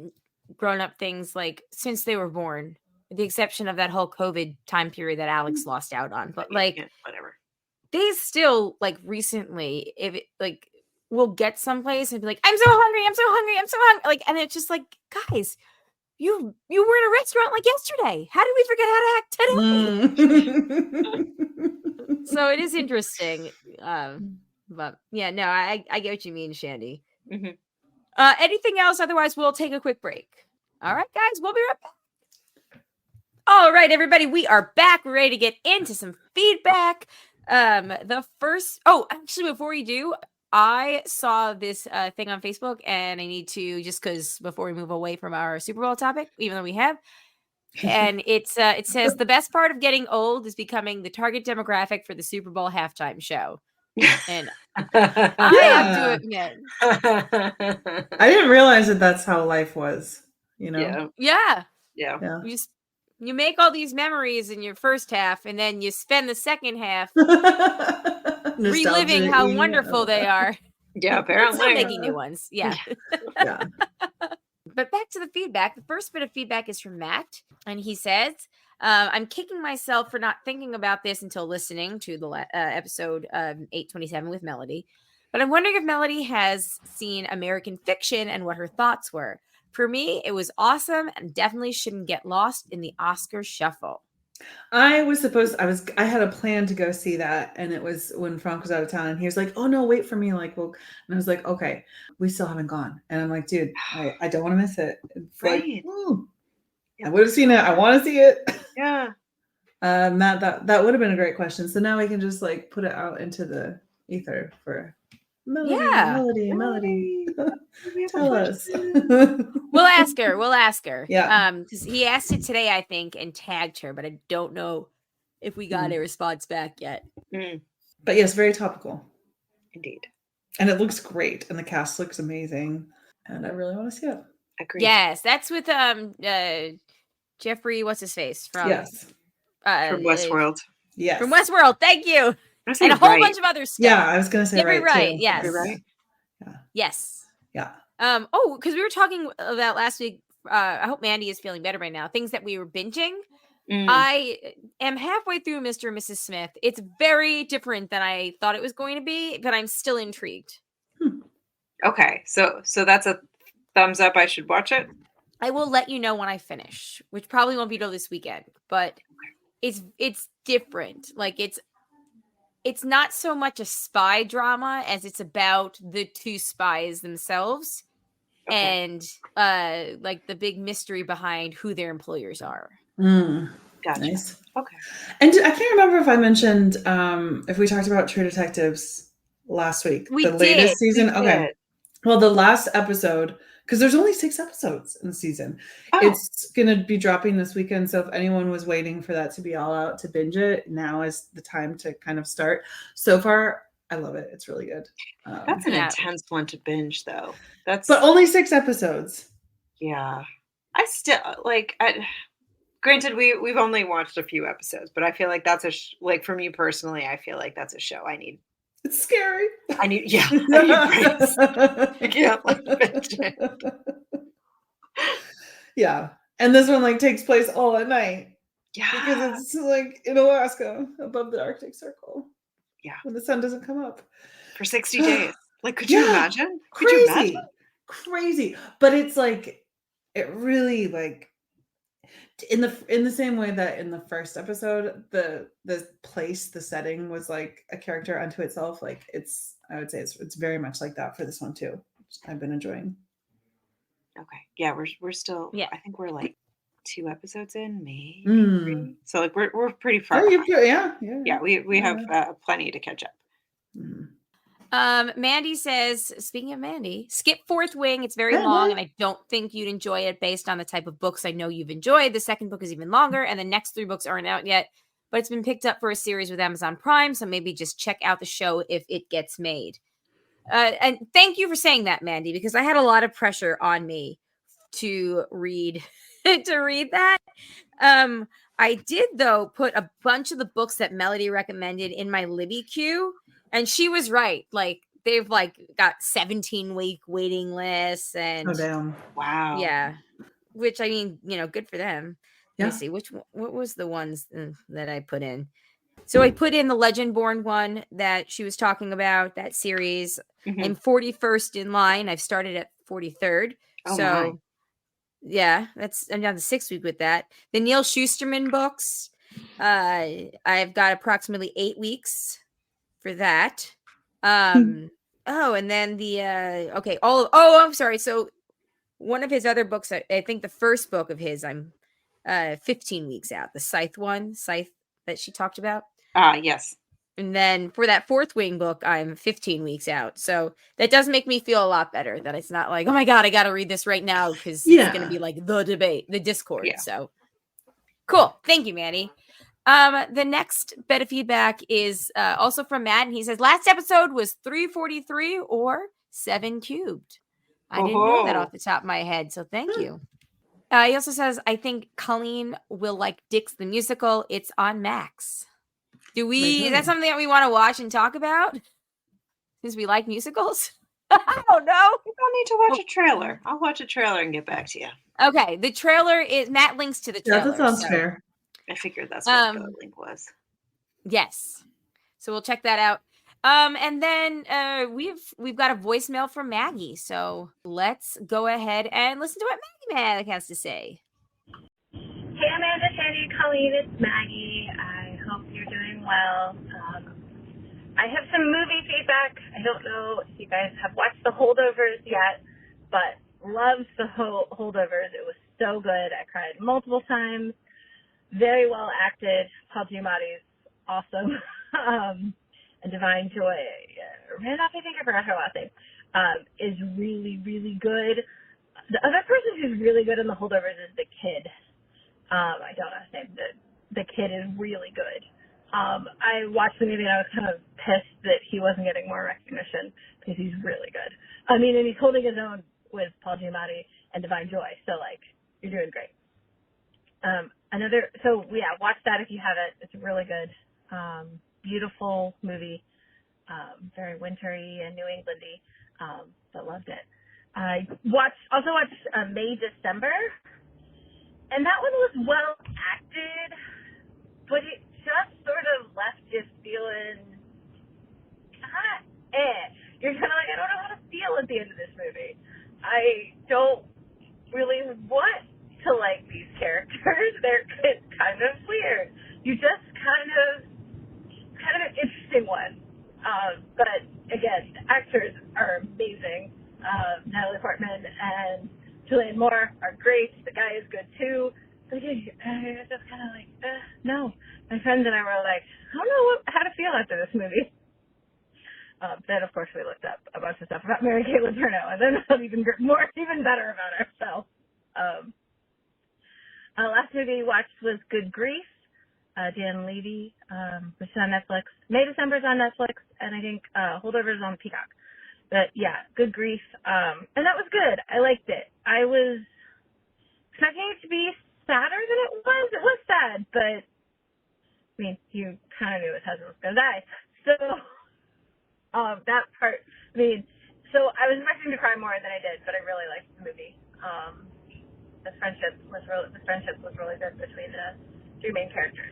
grown up things like since they were born, with the exception of that whole COVID time period that Alex lost out on. But like, whatever. They still like recently, if it like, we'll get someplace and be like, I'm so hungry. Like, and it's just like, guys, you were in a restaurant like yesterday. How did we forget how to act today? So it is interesting. But yeah, no, I get what you mean, Shandy. Mm-hmm. Anything else? Otherwise, we'll take a quick break. All right, guys, we'll be right back. All right, everybody, we are back. We're ready to get into some feedback. Actually, before we do, I saw this thing on Facebook, and I need to, just because before we move away from our Super Bowl topic, even though we have, and it says the best part of getting old is becoming the target demographic for the Super Bowl halftime show. And I have to admit, I didn't realize that that's how life was. Yeah. You make all these memories in your first half, and then you spend the second half reliving how wonderful they are. Yeah, apparently. Still making new ones. Yeah. But back to the feedback. The first bit of feedback is from Matt, and he says, I'm kicking myself for not thinking about this until listening to the episode 827 with Melody. But I'm wondering if Melody has seen American Fiction and what her thoughts were. For me, it was awesome and definitely shouldn't get lost in the Oscar shuffle. I had a plan to go see that, and it was when Frank was out of town, and he was like, "Oh no, wait for me!" And I was like, "Okay, we still haven't gone." And I'm like, "Dude, I don't want to miss it." It's right. I would have seen it. I want to see it. Yeah. Matt, that would have been a great question. So now we can just like put it out into the ether for Melody. Tell us. We'll ask her. Yeah. Because he asked it today, I think, and tagged her, but I don't know if we got a response back yet. But yes, very topical. Indeed. And it looks great, and the cast looks amazing, and I really want to see it. Agreed. Yes, that's with Jeffrey, what's his face from from Westworld. Yes, from Westworld. Thank you. And a whole bunch of other stuff. Yeah, I was gonna say right. Too. Yes. Right. Yeah. Yes. Yeah. Because we were talking about last week. I hope Mandy is feeling better right now. Things that we were binging. I am halfway through Mr. and Mrs. Smith. It's very different than I thought it was going to be, but I'm still intrigued. Okay, so that's a thumbs up. I should watch it. I will let you know when I finish, which probably won't be till this weekend, but it's different. Like it's it's not so much a spy drama as it's about the two spies themselves and like the big mystery behind who their employers are. Gotcha. Nice. Okay. And I can't remember if I mentioned if we talked about True Detectives last week. We the latest season. Okay. did. Well, the last episode, because there's only 6 episodes in the season. Oh. It's going to be dropping this weekend. So if anyone was waiting for that to be all out to binge it, now is the time to kind of start. So far, I love it. It's really good. That's an intense one to binge, though. But only 6 episodes. Yeah. I still, like, granted, we've only watched a few episodes, but I feel like that's like, for me personally, I feel like that's a show I need. It's scary. I need breaks. I can't, like, binge it. Yeah. And this one, like, takes place all at night. Yeah. Because it's, like, in Alaska, above the Arctic Circle. Yeah. When the sun doesn't come up. For 60 days. Like, could you imagine? Could Crazy. you imagine? Crazy. But it's, like, it really, like, in the same way that in the first episode, the place, the setting was, like, a character unto itself. Like, I would say it's very much like that for this one, too. Which I've been enjoying. Okay. Yeah, we're still, Yeah. I think we're, like, 2 episodes in, maybe 3. So, like, we're pretty far behind. Yeah, we have plenty to catch up. Mandy says, speaking of Mandy, skip Fourth Wing. It's very long, and I don't think you'd enjoy it based on the type of books I know you've enjoyed. The second book is even longer, and the next 3 books aren't out yet, but it's been picked up for a series with Amazon Prime, so maybe just check out the show if it gets made. And thank you for saying that, Mandy, because I had a lot of pressure on me to read that. I did, though, put a bunch of the books that Melody recommended in my Libby queue, and she was right. Like, they've, like, got 17-week waiting lists, and oh damn, wow, yeah, which, I mean, good for them. Let me see what was the ones that I put in. So I put in the Legendborn one that she was talking about, that series. I'm 41st in line. I've started at 43rd. So yeah, I'm down to 6 week with that. The Neil Shusterman books, I've got approximately 8 weeks for that. And then the I'm sorry. So one of his other books, I think the first book of his, I'm 15 weeks out. The Scythe that she talked about. Yes. And then for that Fourth Wing book, I'm 15 weeks out. So that does make me feel a lot better that it's not like, oh my God, I got to read this right now because it's going to be like the debate, the Discord. Yeah. So cool. Thank you, Manny. The next bit of feedback is also from Matt. And he says, last episode was 343 or 7 cubed. I didn't know that off the top of my head. So thank you. He also says, I think Colleen will like Dix the Musical. It's on Max. Is that something that we want to watch and talk about? Since we like musicals? I don't know. We don't need to watch a trailer. I'll watch a trailer and get back to you. Okay. The trailer is, Matt links to the trailer. Yeah, that sounds fair. I figured that's what the link was. Yes. So we'll check that out. And then we've got a voicemail from Maggie. So let's go ahead and listen to what Maggie has to say. Hey, Amanda, Shandy, Colleen, it's Maggie. I hope you're doing well. I have some movie feedback. I don't know if you guys have watched The Holdovers yet, but loved The Holdovers. It was so good. I cried multiple times. Very well acted. Paul Giamatti's awesome. And Divine Joy, Randolph, I think I forgot her last name, is really, really good. The other person who's really good in The Holdovers is the kid. I don't know his name. The kid is really good. I watched the movie and I was kind of pissed that he wasn't getting more recognition because he's really good. I mean, and he's holding his own with Paul Giamatti and Divine Joy. So, like, you're doing great. Watch that if you haven't. It's really good. Beautiful movie. Very wintry and New Englandy. But loved it. I also watched May December. And that one was well acted, but it just sort of left you feeling You're kind of like, I don't know how to feel at the end of this movie. I don't really want to like these characters. It's kind of weird. You just kind of, it's missing one. But again, the actors are amazing. Natalie Portman and Julianne Moore are great. The guy is good too. But I was just kind of like, no. My friends and I were like, I don't know how to feel after this movie. Then, of course, we looked up a bunch of stuff about Mary-Kate Letourneau, and then felt even better about ourselves. Last movie we watched was Good Grief, Dan Levy, which is on Netflix. May December is on Netflix, and I think Holdovers on Peacock. But yeah, Good Grief, and that was good. I liked it. I was expecting it to be sadder than it was. It was sad, but I mean, you kind of knew his husband was gonna die, so that part. I mean, so I was expecting to cry more than I did, but I really liked the movie. The friendship was really good between the three main characters.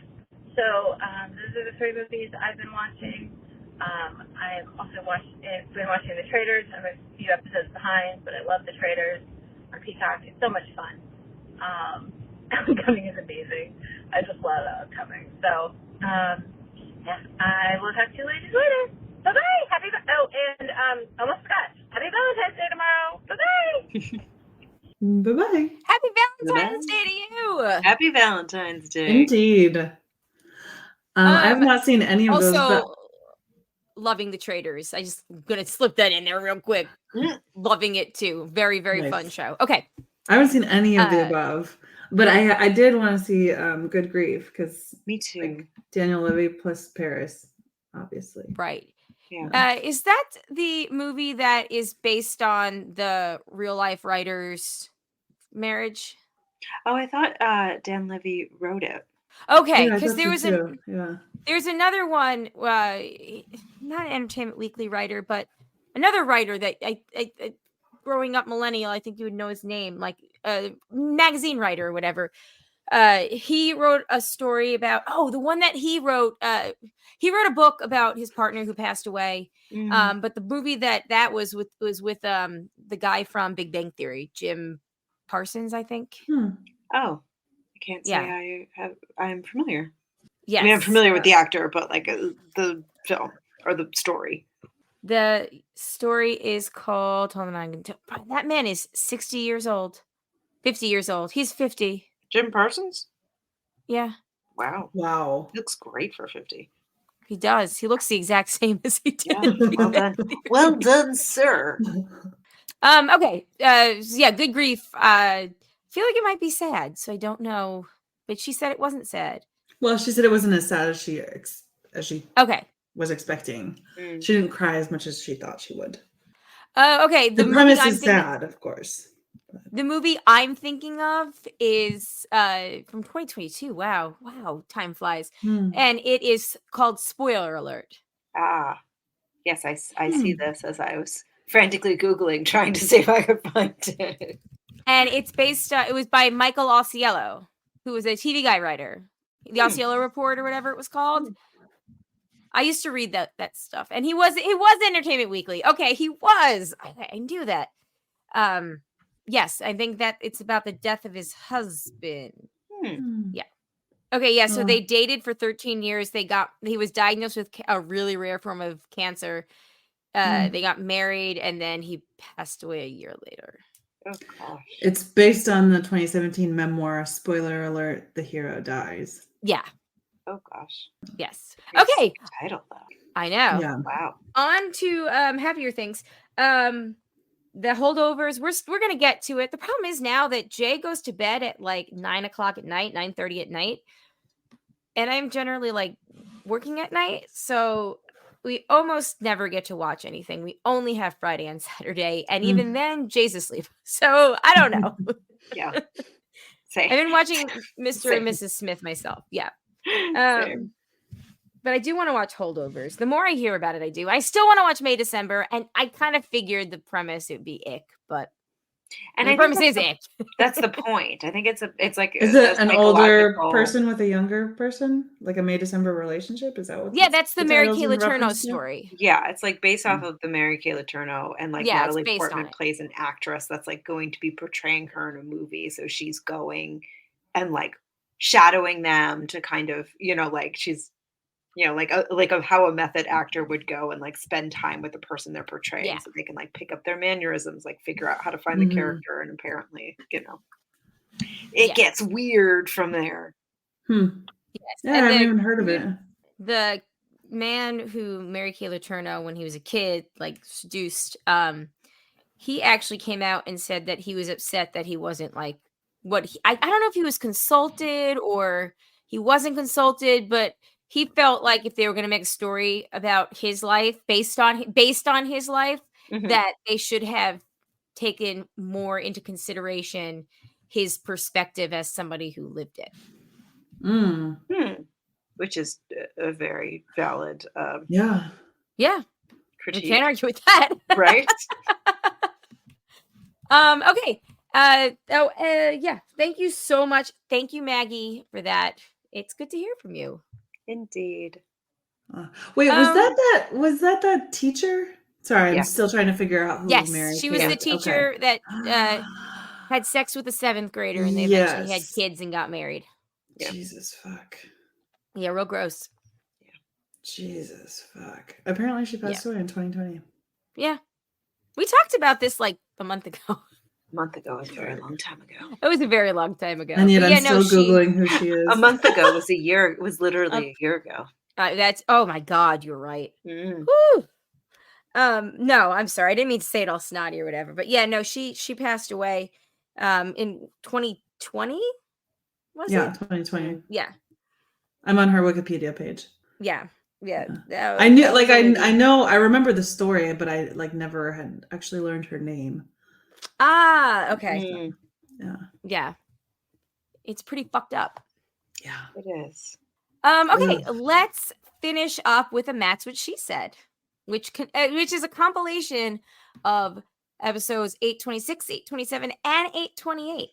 So those are the three movies I've been watching. I've also been watching The Traitors. I'm a few episodes behind, but I love The Traitors on Peacock. It's so much fun. Homecoming is amazing. I just love Homecoming. So yeah, I will talk to you ladies later. Bye bye. Almost forgot. Happy Valentine's Day tomorrow. Bye bye. Bye-bye. Happy Valentine's Day to you. Happy Valentine's Day. Indeed. I have not seen any of those. Also, But loving The Traitors. I'm going to slip that in there real quick. Loving it too. Very, very Nice. fun show. Okay. I haven't seen any of the above. But I did want to see Good Grief because Me too. like, Daniel Levy plus Paris, obviously. Right. Yeah. Is that the movie that is based on the real life writer's marriage? Oh, I thought Dan Levy wrote it. Okay, Yeah, I because thought there so was too. there's another one, not an Entertainment Weekly writer, but another writer that I growing up millennial, I think you would know his name, like a magazine writer or whatever. He wrote a story about the one that he wrote a book about his partner who passed away. But the movie that was with the guy from Big Bang Theory, Jim Parsons, I think. Oh, I can't say I'm familiar. Yes. I mean, I'm familiar with the actor, but like the film or the story. The story is called, hold on, that man is 60 years old. 50 years old. He's 50. Jim Parsons? Yeah. Wow. He looks great for 50. He does. He looks the exact same as he did. Yeah, well done. Well done, sir. Okay. Yeah, Good Grief. I feel like it might be sad, so I don't know. But she said it wasn't sad. Well, she said it wasn't as sad as she okay. was expecting. She didn't cry as much as she thought she would. Okay. The premise is sad, of course. The movie I'm thinking of is from 2022. Wow, time flies. And it is called Spoiler Alert. Ah, yes, I see this as I was frantically Googling, trying to see if I could find it. And it's based, it was by Michael Ausiello, who was a TV guide writer. The Ausiello Report or whatever it was called. I used to read that stuff. And he was Entertainment Weekly. Okay, he was. I knew that. Yes, I think that it's about the death of his husband. Yeah. Okay, yeah, so they dated for 13 years. He was diagnosed with a really rare form of cancer. They got married, and then he passed away a year later. Oh, gosh. It's based on the 2017 memoir, Spoiler Alert, The Hero Dies. Yeah. Oh, gosh. Yes. Great Okay. title, though. I know. Yeah. Wow. On to happier things. The holdovers, we're gonna get to it. The problem is now that Jay goes to bed at like 9 o'clock at night, 9:30 at night, and I'm generally like working at night, so we almost never get to watch anything. We only have Friday and Saturday, and even then, Jay's asleep. So I don't know. Yeah. Same. I've been watching Mr. Same. and Mrs. Smith myself. Yeah. Same. But I do want to watch Holdovers. The more I hear about it, I do. I still want to watch May December, and I kind of figured the premise would be ick, but the premise is ick. That's the point. I think it's like Is it an older person with a younger person, like a May December relationship? Is that what? Yeah, that's the Mary-Kate Letourneau reference to? story. Yeah, it's like based off of the Mary-Kate Letourneau, and like Yeah, it's Natalie based Portman on it. plays an actress that's like going to be portraying her in a movie, so she's going and like shadowing them to kind of, like she's you know, like of how a method actor would go and like spend time with the person they're portraying, Yeah. so they can like pick up their mannerisms, like figure out how to find the character, and apparently, you know, it gets weird from there. Yes. Yeah, I haven't even heard of it. The man who married Kayla Turner when he was a kid, like seduced, he actually came out and said that he was upset that he wasn't like I don't know if he was consulted or he wasn't consulted, but he felt like if they were going to make a story about his life based on his life, that they should have taken more into consideration his perspective as somebody who lived it. Which is a very valid yeah critique. We can't argue with that. Right. Okay. Yeah. Thank you so much. Thank you, Maggie, for that. It's good to hear from you. Indeed. Wait, was that teacher? Sorry, I'm still trying to figure out who married. She was the teacher that had sex with a 7th grader, and they eventually had kids and got married. Yeah. Jesus fuck. Yeah, real gross. Yeah. Jesus fuck. Apparently she passed away in 2020. Yeah. We talked about this like a month ago. A month ago was a very long time ago. It was a very long time ago. And yet I'm still Googling who she is. A month ago was a year. It was literally a year ago. Oh my God, you're right. Woo. No, I'm sorry. I didn't mean to say it all snotty or whatever. But yeah, no, she passed away in 2020. Was it? 2020. Yeah. I'm on her Wikipedia page. Yeah. I knew, like, I know, I remember the story, but I like never had actually learned her name. Okay. Yeah. It's pretty fucked up. Yeah, it is. Okay, let's finish up with a Matt's What She Said, which is a compilation of episodes 826, 827, and 828.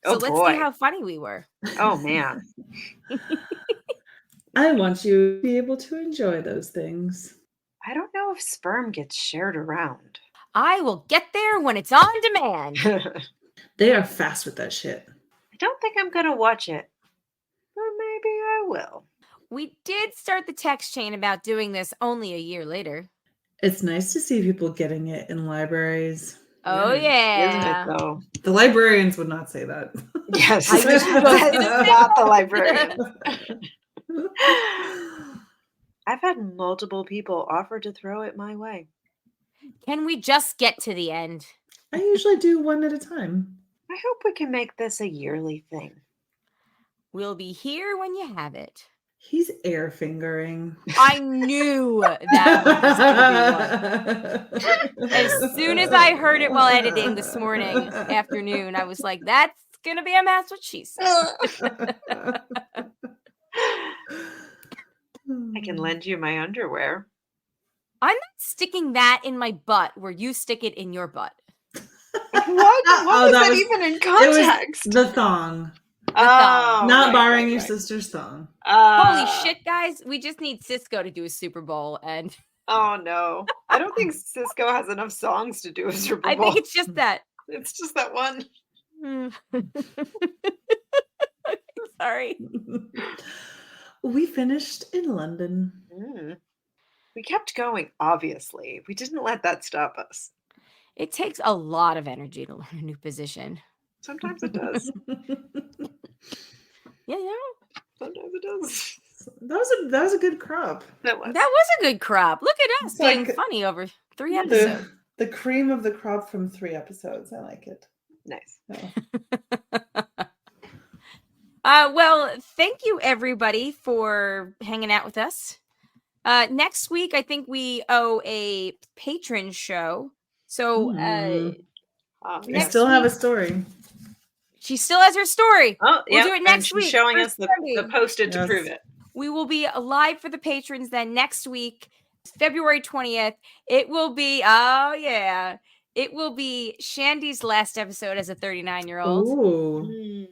So let's see how funny we were. Oh man. I want you to be able to enjoy those things. I don't know if sperm gets shared around. I will get there when it's on demand. They are fast with that shit. I don't think I'm going to watch it, but maybe I will. We did start the text chain about doing this only a year later. It's nice to see people getting it in libraries. Oh, yeah. Isn't it, though? The librarians would not say that. Yes. Not the librarians. I've had multiple people offer to throw it my way. Can we just get to the end? I usually do one at a time. I hope we can make this a yearly thing. We'll be here when you have it. He's air fingering. I knew that was going to be one. As soon as I heard it while editing this afternoon, I was like, that's going to be a Matt's What She Said. I can lend you my underwear. I'm not sticking that in my butt where you stick it in your butt. What was that even in context? It was the thong. Thong. Not borrowing your sister's thong. Holy shit, guys. We just need Cisco to do a Super Bowl. And oh, no. I don't think Cisco has enough songs to do a Super Bowl. I think it's just that. It's just that one. Sorry. We finished in London. We kept going, obviously. We didn't let that stop us. It takes a lot of energy to learn a new position. Sometimes it does. Yeah. Sometimes it does. That was a good crop. That was a good crop. Look at us being funny over 3 episodes. The cream of the crop from 3 episodes. I like it. Nice. Well, thank you everybody for hanging out with us. Next week, I think we owe a patron show. So we still have a story. She still has her story. Oh, yeah. We'll do it next week. Showing us the posted to prove it. We will be live for the patrons then next week, February 20th. It will be, it will be Shandy's last episode as a 39-year-old. Ooh.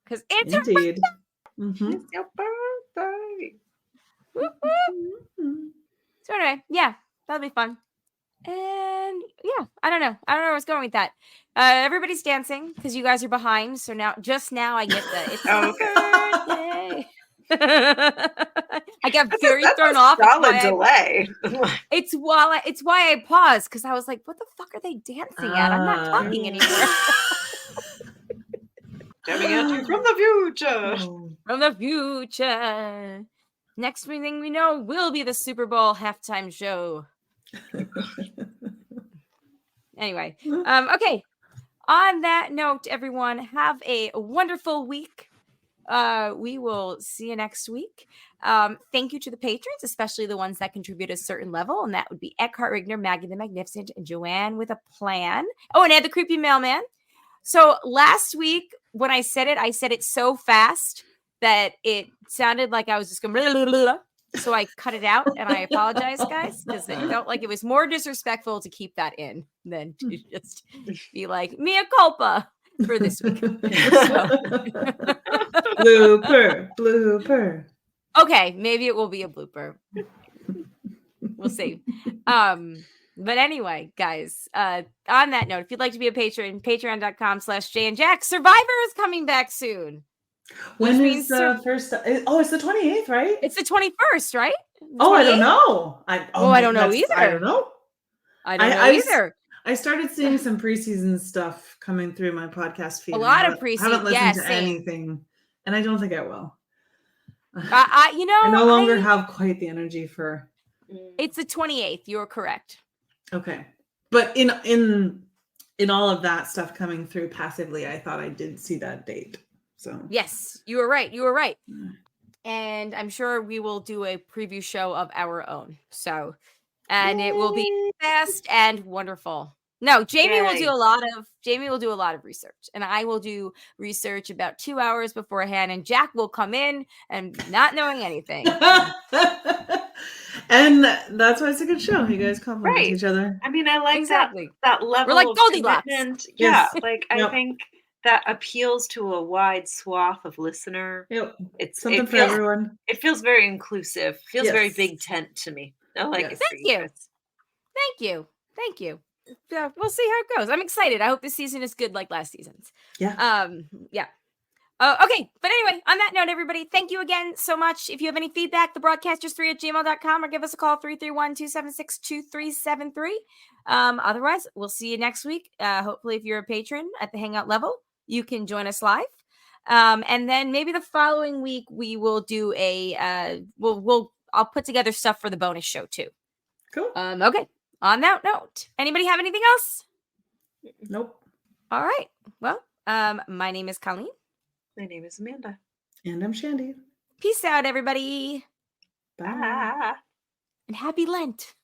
Because it's Indeed. her birthday. It's your birthday. So anyway, yeah, that'll be fun. And yeah, I don't know where I was going with that. Everybody's dancing because you guys are behind. So just now I get the it's okay. birthday. I got very thrown off. Solid delay. It's why I paused, because I was like, what the fuck are they dancing at? I'm not talking anymore. Coming at you from the future. From the future. Next thing we know will be the Super Bowl halftime show. Anyway, okay. On that note, everyone, have a wonderful week. We will see you next week. Thank you to the patrons, especially the ones that contribute a certain level, and that would be Eckhart Rigner, Maggie the Magnificent, and Joanne with a Plan. Oh, and Ed the Creepy Mailman. So last week when I said it so fast that it sounded like I was just going blah, blah, blah, blah. So I cut it out, and I apologize, guys, because it felt like it was more disrespectful to keep that in than to just be like, mea culpa for this week. Blooper. Okay, maybe it will be a blooper. We'll see. But anyway, guys, on that note, if you'd like to be a patron, patreon.com/JandJack. Survivor is coming back soon. When is the first? Oh, it's the 28th, right? It's the 21st, right? I don't know. I don't know either. I don't know. I don't know either. I started seeing some preseason stuff coming through my podcast feed. A lot of preseason. I haven't listened to anything, and I don't think I will. I no longer have quite the energy for. It's the 28th. You're correct. Okay, but in all of that stuff coming through passively, I thought I did see that date. So yes, you were right. You were right. And I'm sure we will do a preview show of our own. So, and it will be fast and wonderful. No, Jamie will do a lot of research, and I will do research about 2 hours beforehand, and Jack will come in and not knowing anything. And that's why it's a good show. You guys compliment each other. I mean, I like exactly that level. We're like of Goldilocks. Commitment. Yeah, like I think that appeals to a wide swath of listener. Yep. It's something for everyone. It feels very inclusive. Feels very Big Tent to me. I like it. Thank you. Yeah, we'll see how it goes. I'm excited. I hope this season is good like last season's. Yeah. Yeah. Okay. But anyway, on that note, everybody, thank you again so much. If you have any feedback, thebroadcasters3@gmail.com, or give us a call 331-276-2373. Otherwise, we'll see you next week. Hopefully, if you're a patron at the Hangout level, you can join us live. And then maybe the following week we will do I'll put together stuff for the bonus show too. Cool. Okay. On that note, anybody have anything else? Nope. All right. Well, my name is Colleen. My name is Amanda. And I'm Shandy. Peace out, everybody. Bye. And happy Lent.